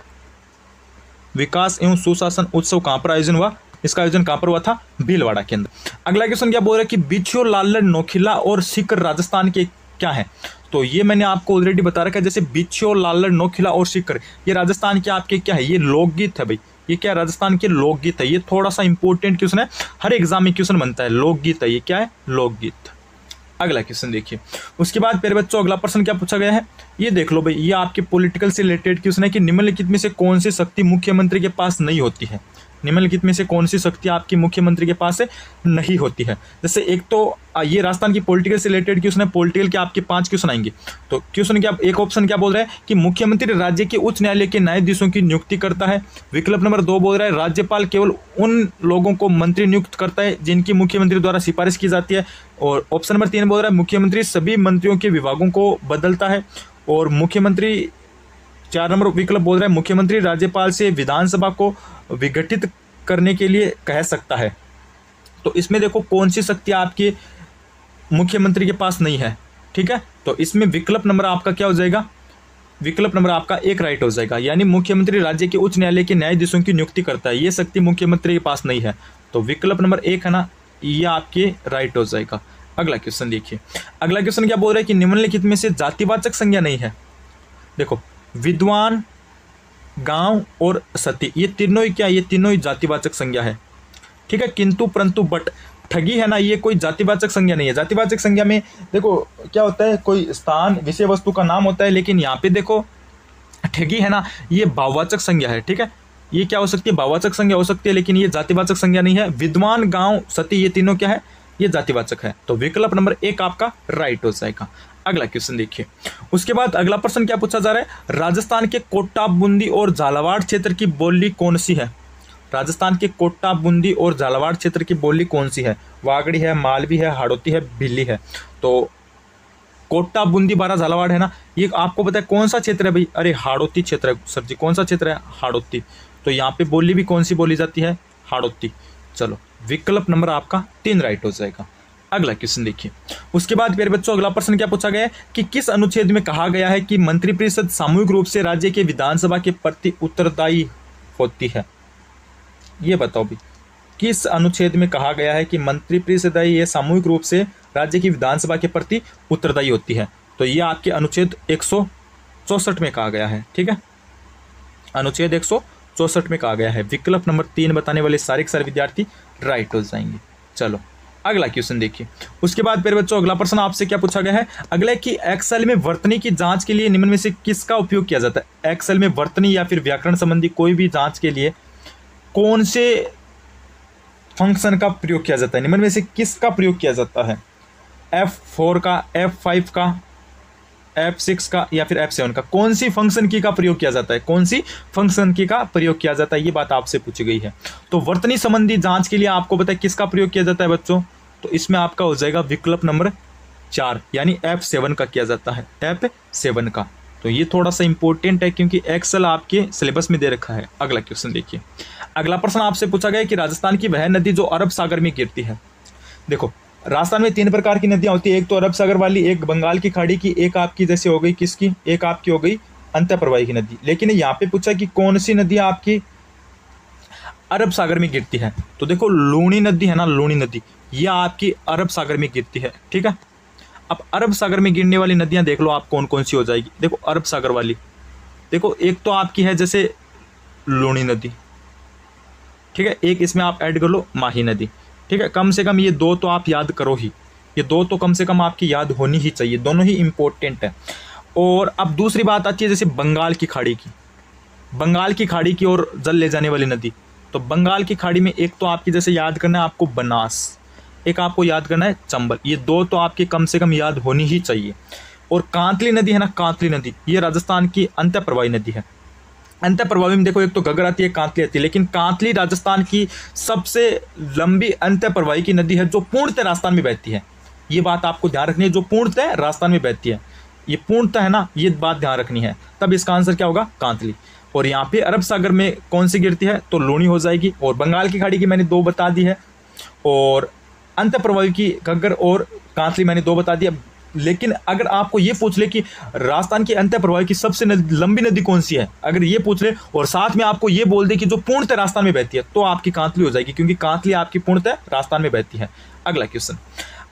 विकास एवं सुशासन उत्सव कहाँ पर आयोजन हुआ? इसका आयोजन कहाँ पर हुआ था? भीलवाड़ा के अंदर। अगला क्वेश्चन क्या बोल रहा है कि बिछियो लाल्लड़ नौखिला और सीकर राजस्थान के क्या है? तो ये मैंने आपको ऑलरेडी बता रखा है। जैसे बिछियो लाल्लड़ नौखिला और सीकर, ये राजस्थान के आपके क्या है? ये लोकगीत है भाई। ये क्या राजस्थान के लोकगीत है। ये थोड़ा सा इंपॉर्टेंट क्वेश्चन है, हर एग्जाम में क्वेश्चन बनता है। लोकगीत है, ये क्या है? लोकगीत। अगला क्वेश्चन देखिए। उसके बाद प्यारे बच्चों अगला प्रश्न क्या पूछा गया है, ये देख लो भाई। ये आपके पॉलिटिकल से रिलेटेड क्वेश्चन है कि निम्नलिखित में से कौन सी शक्ति मुख्यमंत्री के पास नहीं होती है? निम्नलिखित में से कौन सी शक्ति आपकी मुख्यमंत्री के पास नहीं होती है? जैसे एक तो ये राजस्थान की पॉलिटिकल से रिलेटेड क्वेश्चन है। पॉलिटिकल के आपके 5 क्वेश्चन आएंगे। तो क्वेश्चन क्या, एक ऑप्शन क्या बोल रहा है कि मुख्यमंत्री राज्य के उच्च न्यायालय के न्यायाधीशों की नियुक्ति करता है। विकल्प नंबर 2 बोल रहा है राज्यपाल केवल उन लोगों को मंत्री नियुक्त करता है जिनकी मुख्यमंत्री द्वारा सिफारिश की जाती है। और ऑप्शन नंबर 3 बोल रहा है मुख्यमंत्री सभी मंत्रियों के विभागों को बदलता है। और मुख्यमंत्री 4 नंबर विकल्प बोल रहा है मुख्यमंत्री राज्यपाल से विधानसभा को विघटित करने के लिए कह सकता है। तो इसमें देखो कौन सी शक्ति आपके मुख्यमंत्री के पास नहीं है। ठीक है, तो इसमें विकल्प नंबर आपका क्या हो जाएगा? विकल्प नंबर आपका 1 राइट हो जाएगा, यानी मुख्यमंत्री राज्य के उच्च न्यायालय के न्यायाधीशों की नियुक्ति करता है। ये शक्ति मुख्यमंत्री के पास नहीं है, तो विकल्प नंबर 1 है ना, ये आपके राइट हो जाएगा। अगला क्वेश्चन देखिए। अगला क्वेश्चन क्या बोल रहा है कि निम्नलिखित में से जातिवाचक संज्ञा नहीं है। देखो विद्वान, गांव और सती, ये तीनों ही क्या, ये तीनों ही जातिवाचक संज्ञा है। ठीक है, किंतु परंतु बट ठगी है ना, ये कोई जातिवाचक संज्ञा नहीं है। जातिवाचक संज्ञा में देखो क्या होता है, कोई स्थान विषय वस्तु का नाम होता है, लेकिन यहाँ पे देखो ठगी है ना, ये भाववाचक संज्ञा है। ठीक है, ये क्या हो सकती है? भाववाचक संज्ञा हो सकती है, लेकिन ये जातिवाचक संज्ञा नहीं है। विद्वान, गांव, सती, ये तीनों क्या है? ये जातिवाचक है। तो विकल्प नंबर 1 आपका राइट हो जाएगा। अगला क्वेश्चन देखिए। उसके बाद अगला प्रश्न क्या पूछा जा रहा है, राजस्थान के कोटा, बूंदी और झालावाड़ क्षेत्र की बोली कौन सी है? राजस्थान के कोटा, बूंदी और झालावाड़ क्षेत्र की बोली कौन सी है? वागड़ी है, मालवी है, हाड़ौती है, भिल्ली है। तो कोटा, बूंदी, बारा, झालावाड़ है ना, ये आपको पता है कौन सा क्षेत्र है भाई? अरे हाड़ौती क्षेत्र है सर जी। कौन सा क्षेत्र है? हाड़ौती। तो यहाँ पे बोली भी कौन सी बोली जाती है? हाड़ौती। चलो विकल्प नंबर आपका 3 राइट हो जाएगा। अगला क्वेश्चन देखिए। उसके बाद मेरे बच्चों अगला प्रश्न क्या पूछा गया है कि किस अनुच्छेद में कहा गया है कि मंत्रिपरिषद सामूहिक रूप से राज्य के विधानसभा के प्रति उत्तरदायी होती है? ये बताओ भी, किस अनुच्छेद में कहा गया है कि मंत्रिपरिषद ये सामूहिक रूप से राज्य की विधानसभा के प्रति उत्तरदायी होती है? तो ये आपके अनुच्छेद 164 में कहा गया है। ठीक है, अनुच्छेद 164 में कहा गया है। विकल्प नंबर 3 बताने वाले सारे विद्यार्थी राइट हो जाएंगे। चलो अगला क्वेश्चन देखिए। उसके बाद मेरे बच्चों अगला प्रश्न आपसे क्या पूछा गया है, अगला कि एक्सेल में वर्तनी की जांच के लिए निम्न में से किसका उपयोग किया जाता है? एक्सेल में वर्तनी या फिर व्याकरण संबंधी कोई भी जांच के लिए कौन से फंक्शन का प्रयोग किया जाता है? निम्न में से किसका प्रयोग किया जाता है? F4 का, F5 का, F6 का या फिर F7 का? कौन सी फंक्शन की का प्रयोग किया जाता है? कौन सी फंक्शन की का प्रयोग किया जाता है, ये बात आपसे पूछी गई है। तो वर्तनी संबंधी जांच के लिए आपको पता है किसका प्रयोग किया जाता है बच्चों? तो इसमें आपका हो जाएगा विकल्प नंबर 4, यानी F7 का किया जाता है, F7 का। तो ये थोड़ा सा इंपॉर्टेंट है क्योंकि एक्सेल आपके सिलेबस में दे रखा है। अगला क्वेश्चन देखिए। अगला प्रश्न आपसे पूछा गया कि राजस्थान की वह नदी जो अरब सागर में गिरती है। देखो राजस्थान में 3 प्रकार की नदियां होती है, एक तो अरब सागर वाली, एक बंगाल की खाड़ी की, एक आपकी जैसे हो गई किसकी, एक आपकी हो गई अंतःप्रवाही की नदी। लेकिन यहाँ पे पूछा कि कौन सी नदी आपकी अरब सागर में गिरती है? तो देखो लूणी नदी है ना, लूणी नदी, यह आपकी अरब सागर में गिरती है। ठीक है, अब अरब सागर में गिरने वाली नदियां देख लो आप कौन कौन सी हो जाएगी। देखो अरब सागर वाली, देखो एक तो आपकी है जैसे लूणी नदी, ठीक है। एक इसमें आप ऐड कर लो माही नदी, ठीक है। कम से कम ये दो तो आप याद करो ही, ये दो तो कम से कम आपकी याद होनी ही चाहिए, दोनों ही इंपॉर्टेंट है। और अब दूसरी बात आती है जैसे बंगाल की खाड़ी की, बंगाल की खाड़ी की ओर जल ले जाने वाली नदी। तो बंगाल की खाड़ी में एक तो आपकी जैसे याद करना है आपको बनास, एक आपको याद करना है चंबल, ये दो तो आपके कम से कम याद होनी ही चाहिए। और कांतली नदी है ना, कांतली नदी ये राजस्थान की अंतः प्रवाही नदी है। अंतः प्रवाही में देखो एक तो घग्गर आती है, कांतली आती है, लेकिन कांतली राजस्थान की सबसे लंबी अंतः प्रवाही की नदी है जो पूर्णतः राजस्थान में बहती है। ये बात आपको ध्यान रखनी है, जो पूर्णतः राजस्थान में बहती है, ये पूर्णतः है ना, ये बात ध्यान रखनी है। तब इसका आंसर क्या होगा, कांतली। और यहाँ पे अरब सागर में कौन सी गिरती है, तो लूणी हो जाएगी। और बंगाल की खाड़ी की मैंने दो बता दी है, और अंतः प्रवाही की घग्गर और कांतली मैंने दो बता दिया। लेकिन अगर आपको ये पूछ ले कि राजस्थान की अंतः प्रवाही की सबसे लंबी नदी कौन सी है, अगर ये पूछ ले और साथ में आपको ये बोल दे कि जो पूर्णतः राजस्थान में बहती है, तो आपकी कांतली हो जाएगी, क्योंकि कांतली आपकी पूर्णतः राजस्थान में बहती है। अगला क्वेश्चन,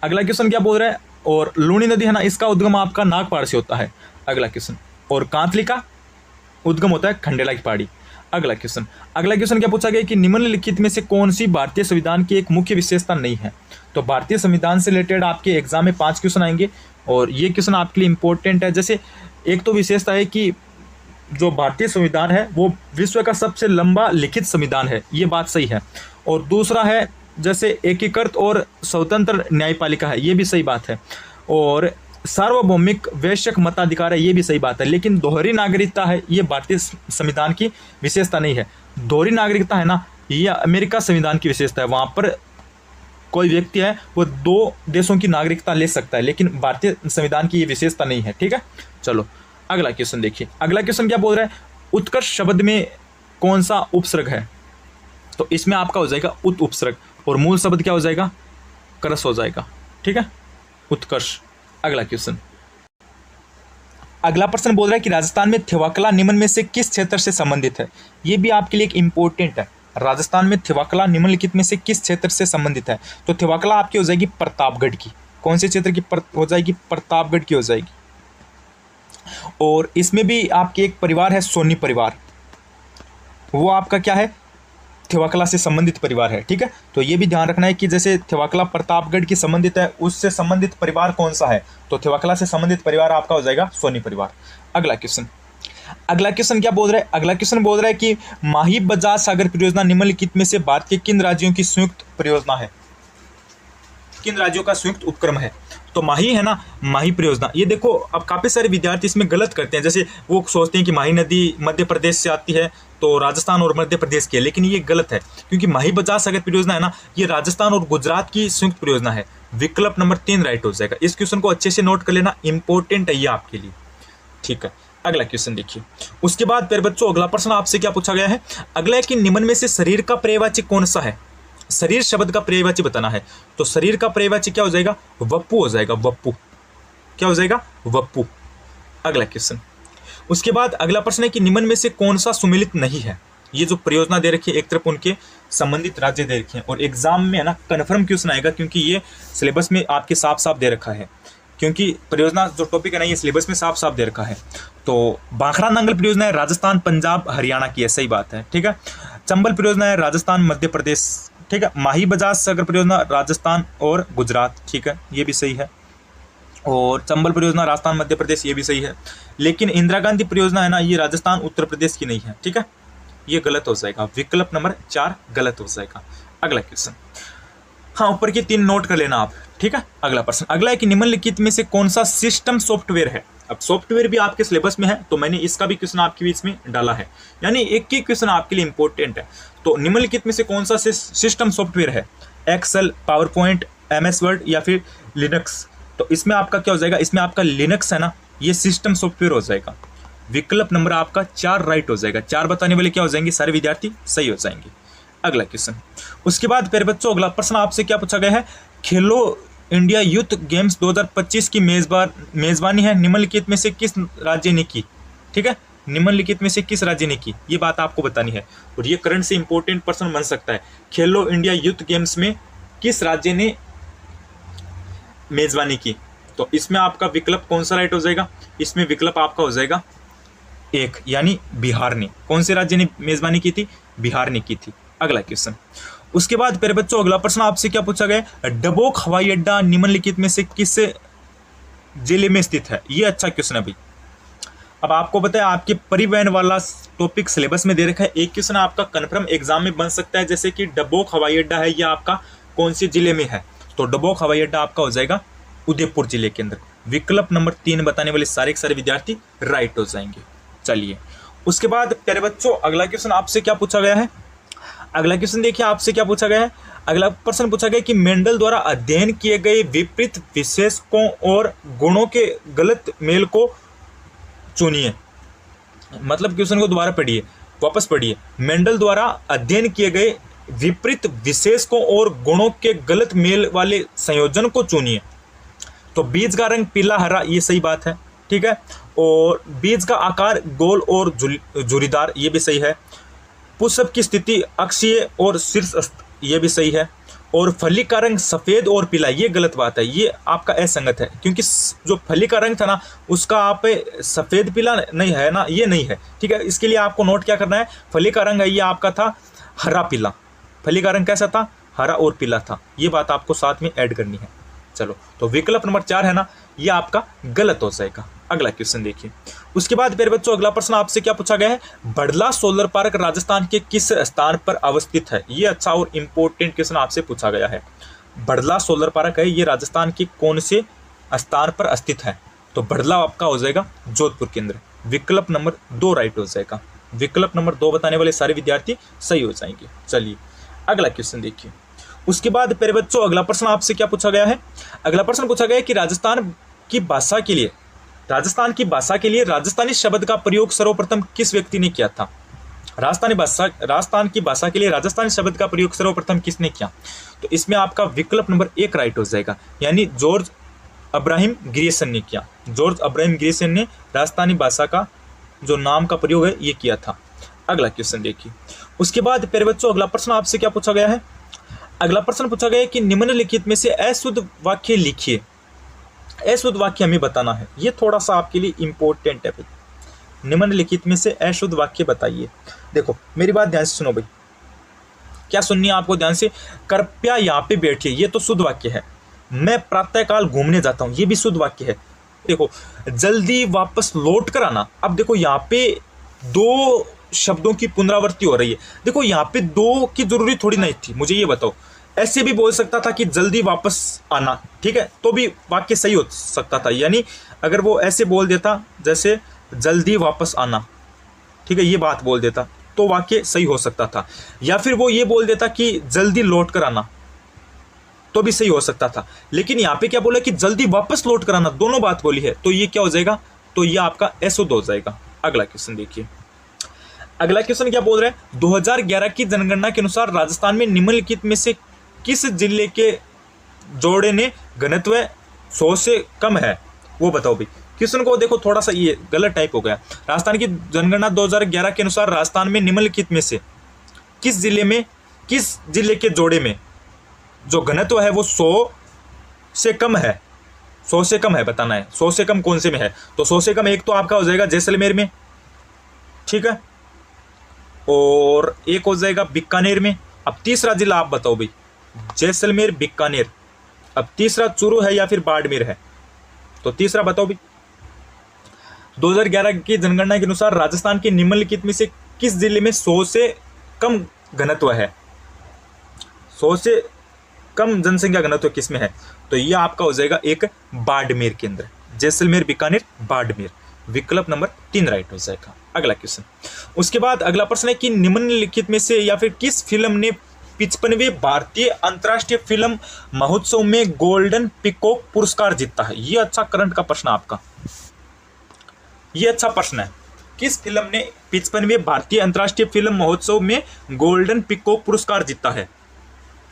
अगला क्वेश्चन क्या बोल रहा है, और लूणी नदी है ना, इसका उद्गम आपका नागपाड़ से होता है। अगला क्वेश्चन, और कांतली का उद्गम होता है खंडेला की पहाड़ी। अगला क्वेश्चन, अगला क्वेश्चन क्या पूछा गया कि निम्नलिखित में से कौन सी भारतीय संविधान की एक मुख्य विशेषता नहीं है। तो भारतीय संविधान से रिलेटेड आपके एग्जाम में 5 क्वेश्चन आएंगे, और ये क्वेश्चन आपके लिए इंपॉर्टेंट है। जैसे एक तो विशेषता है कि जो भारतीय संविधान है वो विश्व का सबसे लंबा लिखित संविधान है, ये बात सही है। और दूसरा है जैसे एकीकृत और स्वतंत्र न्यायपालिका है, ये भी सही बात है। और सार्वभौमिक वैश्विक मताधिकार है, ये भी सही बात है। लेकिन दोहरी नागरिकता है, ये भारतीय संविधान की विशेषता नहीं है। दोहरी नागरिकता है ना, ये अमेरिका संविधान की विशेषता है। वहाँ पर कोई व्यक्ति है वो 2 देशों की नागरिकता ले सकता है, लेकिन भारतीय संविधान की ये विशेषता नहीं है, ठीक है। चलो अगला क्वेश्चन देखिए, अगला क्वेश्चन क्या बोल रहा है, उत्कर्ष शब्द में कौन सा उपसर्ग है। तो इसमें आपका हो जाएगा उत उपसर्ग, और मूल शब्द क्या हो जाएगा, करस हो जाएगा, ठीक है, उत्कर्ष। अगला क्वेश्चन, अगला प्रश्न बोल रहा है कि राजस्थान में थिवाकला निम्न में से किस क्षेत्र से संबंधित है। ये भी आपके लिए एक इंपॉर्टेंट है। राजस्थान में थिवाकला निम्नलिखित में से किस क्षेत्र से संबंधित है। तो थिवाकला आपकी हो जाएगी प्रतापगढ़ की, कौन से क्षेत्र की हो जाएगी, प्रतापगढ़ की हो जाएगी। और इसमें भी आपके एक परिवार है सोनी परिवार, वो आपका क्या है, थिवाकला से संबंधित परिवार है, ठीक है। तो ये भी ध्यान रखना है कि जैसे थिवाकला प्रतापगढ़ की संबंधित है, उससे संबंधित परिवार कौन सा है, तो थिवाकला से संबंधित परिवार आपका हो जाएगा सोनी परिवार। अगला क्वेश्चन, अगला क्वेश्चन क्या बोल रहा है, अगला क्वेश्चन बोल रहा है कि माही बजाज सागर परियोजना निम्नलिखित में से भारत के किन राज्यों की संयुक्त परियोजना है, किन राज्यों का संयुक्त उपक्रम है। तो माही है ना, माही परियोजना, ये देखो अब काफ़ी सारे विद्यार्थी इसमें गलत करते हैं। जैसे वो सोचते हैं कि माही नदी मध्य प्रदेश से आती है, तो राजस्थान और मध्य प्रदेश की है, लेकिन ये गलत है, क्योंकि माही बजाज सागर परियोजना है ना, ये राजस्थान और गुजरात की संयुक्त परियोजना है। विकल्प नंबर 3 राइट हो जाएगा। इस क्वेश्चन को अच्छे से नोट कर लेना, इंपॉर्टेंट है ये आपके लिए, ठीक है। अगला क्वेश्चन देखिए, उसके बाद फिर बच्चों अगला प्रश्न आपसे क्या पूछा गया है, अगला है कि निम्न में से शरीर का पर्यायवाची कौन सा है। शरीर शब्द का पर्यायवाची बताना है। तो शरीर का पर्यायवाची क्या हो जाएगा, वप्पू हो जाएगा, वप्पू, क्या हो जाएगा, वप्पू। अगला क्वेश्चन, उसके बाद अगला प्रश्न है कि निम्न में से कौन सा सुमेलित नहीं है। ये जो परियोजना दे रखी है, एक तरफ उनके संबंधित राज्य दे रखे हैं, और एग्जाम में है ना कन्फर्म क्वेश्चन आएगा, क्योंकि ये सिलेबस में आपके साफ साफ दे रखा है, क्योंकि परियोजना जो टॉपिक है ना, ये सिलेबस में साफ साफ दे रखा है। तो बाखरा नांगल परियोजना है राजस्थान पंजाब हरियाणा की है, सही बात है, ठीक है। चंबल परियोजना है राजस्थान मध्य प्रदेश, ठीक है। माही बजाज सागर परियोजना राजस्थान और गुजरात, ठीक है, ये भी सही है। और चंबल परियोजना राजस्थान मध्य प्रदेश, ये भी सही है। लेकिन इंदिरा गांधी परियोजना है ना, ये राजस्थान उत्तर प्रदेश की नहीं है, ठीक है, ये गलत हो जाएगा, विकल्प नंबर 4 गलत हो जाएगा। अगला क्वेश्चन, हाँ ऊपर की 3 नोट कर लेना आप, ठीक है। अगला प्रश्न, अगला है कि निम्नलिखित में से कौन सा सिस्टम सॉफ्टवेयर है। अब सॉफ्टवेयर भी आपके सिलेबस में है, तो मैंने इसका भी क्वेश्चन आपके बीच में डाला है, यानी एक ही क्वेश्चन आपके लिए इंपॉर्टेंट है। तो निम्नलिखित में से कौन सा सिस्टम सॉफ्टवेयर है, Excel, PowerPoint, MS Word या फिर लिनक्स। तो इसमें आपका क्या हो जाएगा, इसमें आपका लिनक्स है ना, ये सिस्टम सॉफ्टवेयर हो जाएगा। विकल्प नंबर आपका 4 राइट हो जाएगा। 4 बताने वाले क्या हो जाएंगे, सारे विद्यार्थी सही हो जाएंगे। अगला क्वेश्चन, उसके बाद फिर बच्चों अगला प्रश्न आपसे क्या पूछा गया है, खेलो इंडिया यूथ गेम्स 2025 की मेजबानी है निम्नलिखित में से किस राज्य ने की, ठीक है, निम्नलिखित में से किस राज्य ने की, ये बात आपको बतानी है। और ये करंट से इंपॉर्टेंट प्रश्न बन सकता है, खेलो इंडिया यूथ गेम्स में किस राज्य ने मेजबानी की। तो इसमें आपका विकल्प कौन सा राइट हो जाएगा, इसमें विकल्प आपका हो जाएगा 1 यानी बिहार ने। कौन से राज्य ने मेजबानी की थी? बिहार ने की थी। अगला क्वेश्चन। उसके बाद प्यारे बच्चों अगला प्रश्न आपसे क्या पूछा गया है? डबोक हवाई अड्डा निम्नलिखित में से किस जिले में स्थित है? ये अच्छा क्वेश्चन है भाई। अब आपको पता है आपके परिवहन वाला टॉपिक सिलेबस में दे रखा है। एक क्वेश्चन आपका कन्फर्म एग्जाम में बन सकता है, जैसे कि डबोक हवाई अड्डा है, यह आपका कौन से जिले में है? तो डबोक हवाई अड्डा आपका हो जाएगा उदयपुर जिले के अंदर। विकल्प नंबर 3 बताने वाले सारे के सारे विद्यार्थी राइट हो जाएंगे। चलिए उसके बाद प्यारे बच्चों अगला क्वेश्चन आपसे क्या पूछा गया है? अगला क्वेश्चन देखिए आपसे क्या पूछा गया है। अगला प्रश्न पूछा गया कि मेंडल द्वारा अध्ययन किए गए विपरीत विशेषकों और गुणों के गलत मेल को चुनिए। मतलब क्वेश्चन को दोबारा पढ़िए, वापस पढ़िए। मेंडल द्वारा अध्ययन किए गए विपरीत विशेषकों और गुणों के गलत मेल वाले संयोजन को चुनिए। तो बीज का रंग पीला हरा, ये सही बात है, ठीक है। और बीज का आकार गोल और झुर्रीदार, ये भी सही है। पुष्प की स्थिति अक्षीय और शीर्षस्थ, ये भी सही है। और फली का रंग सफेद और पीला, ये गलत बात है, ये आपका असंगत है, क्योंकि जो फली का रंग था ना उसका आप सफेद पीला नहीं है ना, ये नहीं है, ठीक है। इसके लिए आपको नोट क्या करना है? फली का रंग है ये आपका था हरा पीला। फली का रंग कैसा था? हरा और पीला था। ये बात आपको साथ में ऐड करनी है। चलो तो विकल्प नंबर 4 है ना, ये आपका गलत हो जाएगा। अगला क्वेश्चन देखिए। उसके बाद मेरे बच्चों अगला प्रश्न आपसे क्या पूछा गया है? बड़ला सोलर पार्क राजस्थान के किस स्थान पर अवस्थित है? ये अच्छा और इंपॉर्टेंट क्वेश्चन आपसे पूछा गया है। बड़ला सोलर पार्क है ये राजस्थान के कौन से स्थान पर स्थित है? तो बड़ला आपका हो जाएगा जोधपुर के अंदर। विकल्प नंबर 2 राइट हो जाएगा। विकल्प नंबर 2 बताने वाले सारे विद्यार्थी सही हो जाएंगे। चलिए अगला क्वेश्चन देखिए। उसके बाद मेरे बच्चों अगला प्रश्न आपसे क्या पूछा गया है? अगला प्रश्न पूछा गया है कि राजस्थान की भाषा के लिए राजस्थानी शब्द का प्रयोग सर्वप्रथम किस व्यक्ति ने किया था? राजस्थान की भाषा के लिए राजस्थानी शब्द का प्रयोग सर्वप्रथम किसने किया? तो इसमें आपका विकल्प नंबर 1 राइट हो जाएगा, यानी जॉर्ज अब्राहम ग्रियर्सन ने किया। जॉर्ज अब्राहम ग्रियर्सन ने राजस्थानी भाषा का जो नाम का प्रयोग है ये किया था। अगला क्वेश्चन देखिए। उसके बाद प्यारे बच्चों अगला प्रश्न आपसे क्या पूछा गया है? अगला प्रश्न पूछा गया है कि निम्नलिखित में से अशुद्ध वाक्य लिखिए। अशुद्ध वाक्य हमें बताना है, ये थोड़ा सा आपके लिए इंपॉर्टेंट है भाई। निम्नलिखित में से अशुद्ध वाक्य बताइए। देखो मेरी बात ध्यान से सुनो भाई, क्या सुननी है आपको ध्यान से? कृपया यहाँ पे बैठिए, ये तो शुद्ध वाक्य है। मैं प्रातःकाल घूमने जाता हूँ, ये भी शुद्ध वाक्य है। देखो जल्दी वापस लौट कर आना, अब देखो यहाँ पे 2 शब्दों की पुनरावृत्ति हो रही है। देखो यहाँ पे 2 की जरूरी थोड़ी नहीं थी, मुझे ये बताओ। ऐसे भी बोल सकता था कि जल्दी वापस आना, ठीक है, तो भी वाक्य सही हो सकता था। यानी अगर वो ऐसे बोल देता जैसे जल्दी वापस आना, ठीक है, ये बात बोल देता तो वाक्य सही हो सकता था। या फिर वो ये बोल देता कि जल्दी लौट कर आना, तो भी सही हो सकता था। लेकिन यहाँ पे क्या बोला कि जल्दी वापस लौट कर आना, दोनों बात बोली है, तो ये क्या हो जाएगा? तो ये आपका अशुद्ध हो जाएगा। अगला क्वेश्चन देखिए। अगला क्वेश्चन क्या बोल रहे हैं? 2011 की जनगणना के अनुसार राजस्थान में निम्नलिखित में से किस जिले के जोड़े ने घनत्व 100 से कम है? वो बताओ भाई। क्वेश्चन को देखो थोड़ा सा ये गलत टाइप हो गया। राजस्थान की जनगणना 2011 के अनुसार राजस्थान में निम्नलिखित में से किस जिले के जोड़े में जो घनत्व है वो 100 से कम है? 100 से कम है बताना है। 100 से कम कौन से में है? तो 100 से कम एक तो आपका हो जाएगा जैसलमेर में, ठीक है, और एक हो जाएगा बीकानेर में। अब तीसरा जिला आप बताओ भाई। जैसलमेर, बीकानेर, अब तीसरा चूरू है या फिर बाड़मेर है? तो तीसरा बताओ भाई। 2011 की जनगणना के अनुसार राजस्थान के निम्नलिखित में से किस जिले में 100 से कम घनत्व है? 100 से कम जनसंख्या घनत्व किस में है? तो यह आपका हो जाएगा एक बाड़मेर के अंदर। जैसलमेर, बीकानेर, बाड़मेर। विकल्प नंबर 3 राइट हो जाएगा। अगला क्वेश्चन। उसके बाद अगला प्रश्न है कि निम्नलिखित में से या फिर किस फिल्म ने 55वें भारतीय अंतर्राष्ट्रीय फिल्म महोत्सव में गोल्डन पिकॉक पुरस्कार जीता है? ये अच्छा करंट का प्रश्न आपका, ये अच्छा प्रश्न है। किस फिल्म ने 55वें भारतीय अंतर्राष्ट्रीय फिल्म महोत्सव में गोल्डन पिकॉक पुरस्कार जीता है?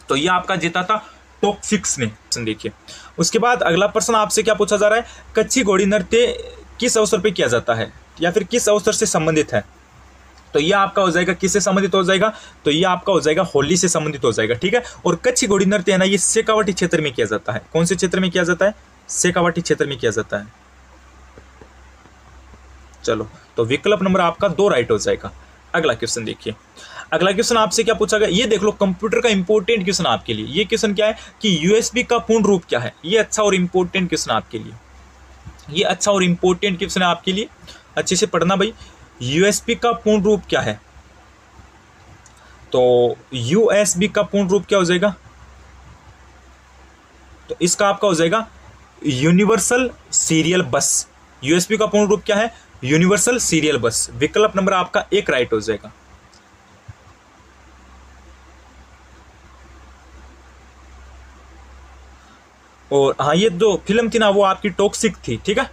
तो ये आपका जीता था टॉप 6 ने। देखिए उसके बाद अगला प्रश्न आपसे क्या पूछा जा रहा है? कच्छी घोड़ी नृत्य किस अवसर पे किया जाता है या फिर किस अवसर से संबंधित है? तो ये आपका हो जाएगा किससे संबंधित हो जाएगा? तो ये आपका हो जाएगा होली से संबंधित हो जाएगा, ठीक है। और कच्छी घोड़ी नृत्य है ना, ये शेखावाटी क्षेत्र में किया जाता है। कौन से क्षेत्र में किया जाता है? शेखावाटी क्षेत्र में किया जाता है। चलो, तो विकल्प नंबर आपका 2 राइट हो जाएगा। अगला क्वेश्चन देखिए, अगला क्वेश्चन आपसे क्या पूछा गया, ये देख लो, कंप्यूटर का इंपॉर्टेंट क्वेश्चन आपके लिए। ये क्वेश्चन क्या है कि यूएसबी का पूर्ण रूप क्या है। ये अच्छा और इंपॉर्टेंट क्वेश्चन आपके लिए, ये अच्छा और इंपॉर्टेंट क्वेश्चन है आपके लिए, अच्छे से पढ़ना भाई। यूएसबी का पूर्ण रूप क्या है, तो यूएसबी का पूर्ण रूप क्या हो जाएगा, तो इसका आपका हो जाएगा यूनिवर्सल सीरियल बस। यूएसबी का पूर्ण रूप क्या है, यूनिवर्सल सीरियल बस। विकल्प नंबर आपका 1 राइट हो जाएगा। और हाँ, ये जो फिल्म थी ना वो आपकी टॉक्सिक थी, ठीक है,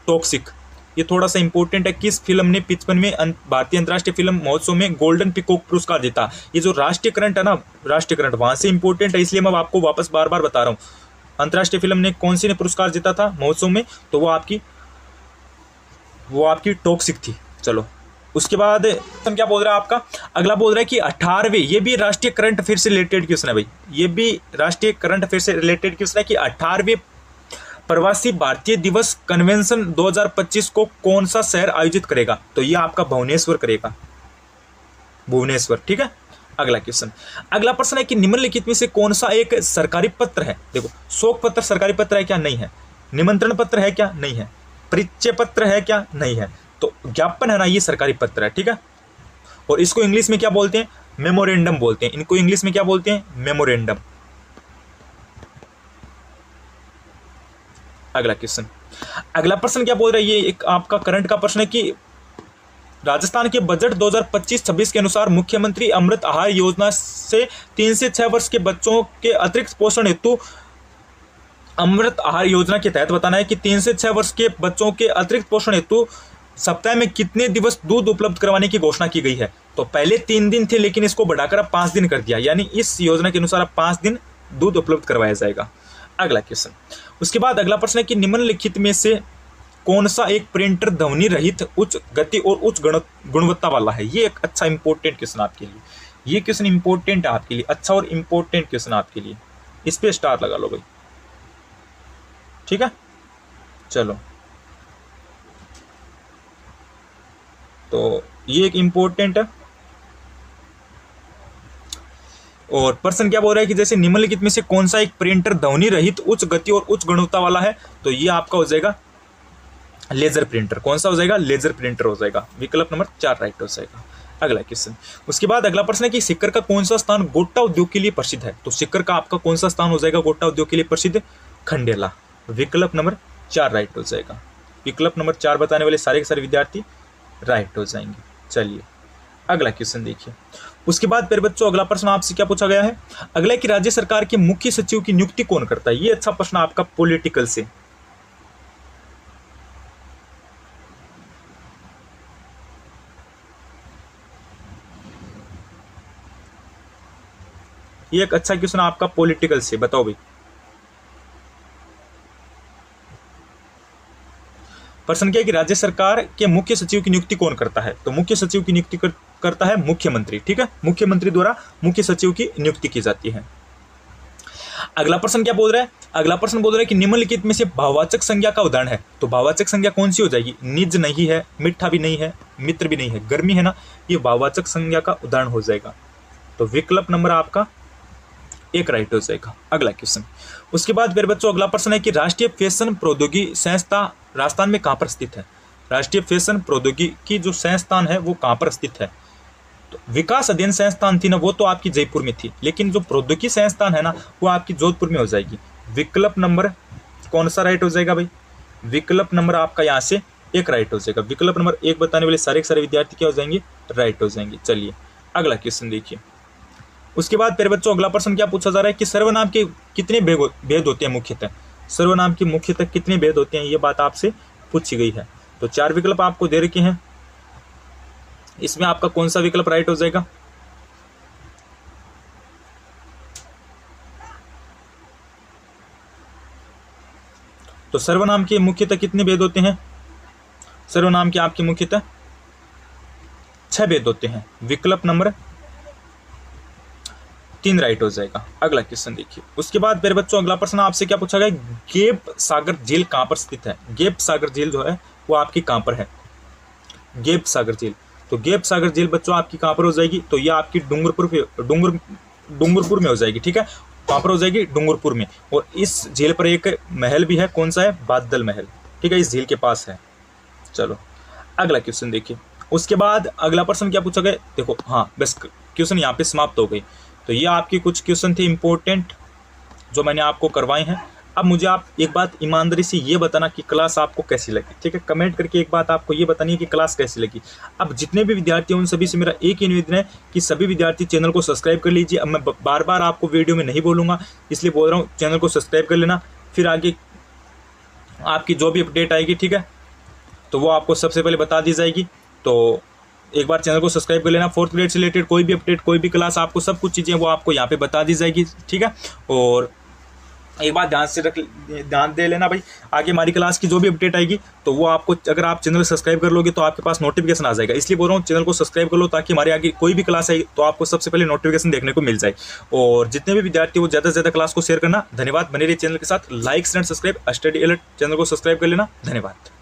टॉक्सिक। ये थोड़ा सा इंपॉर्टेंट है, किस फिल्म ने 55वें भारतीय अंतर्राष्ट्रीय फिल्म महोत्सव में गोल्डन पिकॉक पुरस्कार जीता। ये जो राष्ट्रीय करंट है ना, राष्ट्रीय करंट वहां से इंपॉर्टेंट है, इसलिए मैं आपको वापस बार बार बता रहा हूँ। अंतर्राष्ट्रीय फिल्म ने कौन सी ने पुरस्कार जीता था महोत्सव में, तो वो आपकी टॉक्सिक थी। चलो, उसके बाद हम क्या बोल रहा है आपका, अगला बोल रहा है कि 18वें, ये भी राष्ट्रीय करंट अफेयर से रिलेटेड क्वेश्चन है भाई, ये भी राष्ट्रीय करंट अफेयर से रिलेटेड क्वेश्चन है कि 18वें प्रवासी भारतीय दिवस कन्वेंशन 2025 को कौन सा शहर आयोजित करेगा, तो ये आपका भुवनेश्वर करेगा, भुवनेश्वर, ठीक है। अगला क्वेश्चन, अगला प्रश्न है कि निम्नलिखित में से कौन सा एक सरकारी पत्र है। देखो, शोक पत्र सरकारी पत्र है क्या, नहीं है। निमंत्रण पत्र है क्या, नहीं है। परिचय पत्र है क्या, नहीं है। तो ज्ञापन है ना, ये सरकारी पत्र है, ठीक है। और इसको इंग्लिश में क्या बोलते हैं, मेमोरेंडम बोलते हैं। इनको इंग्लिश में क्या बोलते हैं, मेमोरेंडम। अगला क्वेश्चन, अगला प्रश्न क्या बोल रहा है, ये एक आपका करंट का प्रश्न है कि राजस्थान के बजट 2025-26 के अनुसार मुख्यमंत्री अमृत आहार योजना से 3 से 6 वर्ष के बच्चों के अतिरिक्त पोषण हेतु, अमृत आहार योजना के तहत बताना है कि 3 से 6 वर्ष के बच्चों के अतिरिक्त पोषण हेतु सप्ताह में कितने दिवस दूध उपलब्ध करवाने की घोषणा की गई है। तो पहले 3 दिन थे, लेकिन इसको बढ़ाकर अब 5 दिन कर दिया, यानी इस योजना के अनुसार अब 5 दिन दूध उपलब्ध करवाया जाएगा। अगला क्वेश्चन, उसके बाद अगला प्रश्न है कि निम्नलिखित में से कौन सा एक प्रिंटर ध्वनि रहित, उच्च गति और उच्च गुणवत्ता वाला है। ये एक अच्छा इंपॉर्टेंट क्वेश्चन आपके लिए, ये क्वेश्चन इंपॉर्टेंट है आपके लिए, अच्छा और इंपॉर्टेंट क्वेश्चन आपके लिए, इस पे स्टार लगा लो भाई, ठीक है। चलो, तो ये एक इंपॉर्टेंट है। और पर्सन क्या बोल रहा है कि जैसे निम्नलिखित में से कौन सा एक प्रिंटर ध्वनि रहित, उच्च गति और उच्च गुणवत्ता वाला है, तो ये आपका हो जाएगा लेजर प्रिंटर। कौन सा हो जाएगा, लेजर प्रिंटर हो जाएगा। विकल्प नंबर 4 राइट हो जाएगा। अगला क्वेश्चन, उसके बाद अगला प्रश्न है कि सिक्कर का कौन सा स्थान गोटा उद्योग के लिए प्रसिद्ध है। तो सिक्कर का आपका कौन सा स्थान हो जाएगा गोटा उद्योग के लिए प्रसिद्ध, खंडेला। विकल्प नंबर 4 राइट हो जाएगा। विकल्प नंबर 4 बताने वाले सारे के सारे विद्यार्थी राइट हो जाएंगे। चलिए, अगला क्वेश्चन देखिए। उसके बाद फिर बच्चों अगला प्रश्न आपसे क्या पूछा गया है, अगला कि राज्य सरकार के मुख्य सचिव की नियुक्ति कौन करता है। ये अच्छा प्रश्न आपका पॉलिटिकल से। ये एक अच्छा क्वेश्चन आपका पॉलिटिकल से, बताओ भाई। प्रश्न क्या है कि राज्य सरकार के मुख्य सचिव की नियुक्ति कौन करता है। तो मुख्य सचिव की नियुक्ति करता है मुख्यमंत्री, ठीक है। मुख्यमंत्री द्वारा मुख्य सचिव की नियुक्ति की जाती है। अगला प्रश्न क्या बोल रहा है, अगला प्रश्न बोल रहा है कि निम्नलिखित में से भाववाचक संज्ञा का उदाहरण है। तो भाववाचक संज्ञा कौन सी हो जाएगी, निज नहीं है, मिठा भी नहीं है, मित्र भी नहीं है, गर्मी है ना, ये भाववाचक संज्ञा का उदाहरण हो जाएगा। तो विकल्प नंबर आपका 1 राइट हो जाएगा। अगला क्वेश्चन, उसके बाद फिर बच्चों अगला प्रश्न है कि राष्ट्रीय फैशन प्रौद्योगिकी संस्थान राजस्थान में कहाँ पर स्थित है। राष्ट्रीय फैशन प्रौद्योगिकी जो संस्थान है वो कहाँ पर स्थित है। तो विकास अध्ययन संस्थान थी ना, वो तो आपकी जयपुर में थी, लेकिन जो प्रौद्योगिकी संस्थान है ना वो आपकी जोधपुर में हो जाएगी। विकल्प नंबर कौन सा राइट हो जाएगा भाई, विकल्प नंबर आपका यहाँ से 1 राइट हो जाएगा। विकल्प नंबर 1 बताने वाले सारे के सारे विद्यार्थी क्या हो जाएंगे, राइट हो जाएंगे। चलिए, अगला क्वेश्चन देखिए। उसके बाद फिर बच्चों अगला प्रश्न क्या पूछा जा रहा है कि सर्वनाम के कितने भेद होते हैं मुख्यतः। सर्वनाम के मुख्यतः कितने भेद होते हैं, ये बात आपसे पूछी गई है। तो 4 विकल्प आपको दे रखे हैं, इसमें आपका कौन सा विकल्प राइट हो जाएगा। तो सर्वनाम के मुख्यतः कितने भेद होते हैं, सर्वनाम के आपके मुख्यतः 6 भेद होते हैं। विकल्प नंबर 3 राइट हो जाएगा। अगला क्वेश्चन देखिए। उसके बाद फिर बच्चों अगला प्रश्न आपसे क्या पूछा गया, गेप सागर झील कहां पर स्थित है। गेप सागर झील जो है वो आपकी कहां पर है। गेप सागर झील। तो गेप सागर झील बच्चों आपकी कहाँ पर हो जाएगी, तो ये आपकी डूंगरपुर में हो जाएगी, ठीक है। कहाँ पर हो जाएगी, डूंगरपुर में। और इस झील पर एक महल भी है, कौन सा है, बादल महल, ठीक है, इस झील के पास है। चलो अगला क्वेश्चन देखिए। उसके बाद अगला प्रश्न क्या पूछा गया, देखो हाँ बस क्वेश्चन यहाँ पे समाप्त हो गई। तो ये आपके कुछ क्वेश्चन थे इंपॉर्टेंट जो मैंने आपको करवाए हैं। अब मुझे आप एक बात ईमानदारी से ये बताना कि क्लास आपको कैसी लगी, ठीक है। कमेंट करके एक बात आपको ये बतानी है कि क्लास कैसी लगी। अब जितने भी विद्यार्थी हैं उन सभी से मेरा एक ही निवेदन है कि सभी विद्यार्थी चैनल को सब्सक्राइब कर लीजिए। अब मैं बार बार आपको वीडियो में नहीं बोलूँगा, इसलिए बोल रहा हूँ चैनल को सब्सक्राइब कर लेना। फिर आगे आपकी जो भी अपडेट आएगी, ठीक है, तो वो आपको सबसे पहले बता दी जाएगी। तो एक बार चैनल को सब्सक्राइब कर लेना। फोर्थ ग्रेड से रिलेटेड कोई भी अपडेट, कोई भी क्लास, आपको सब कुछ चीज़ें वो आपको यहाँ पे बता दी जाएगी, ठीक है। और एक बात ध्यान दे लेना भाई, आगे हमारी क्लास की जो भी अपडेट आएगी तो वो आपको, अगर आप चैनल सब्सक्राइब कर लोगे तो आपके पास नोटिफिकेशन आ जाएगा। इसलिए बोल रहा हूँ चैनल को सब्सक्राइब कर लो ताकि हमारे आगे कोई भी क्लास आई तो आपको सबसे पहले नोटिफिकेशन देखने को मिल जाए। और जितने भी विद्यार्थी वो ज़्यादा से ज़्यादा क्लास को शेयर करना। धन्यवाद। बने रहिए चैनल के साथ, like and subscribe, study alert channel को सब्सक्राइब कर लेना। धन्यवाद।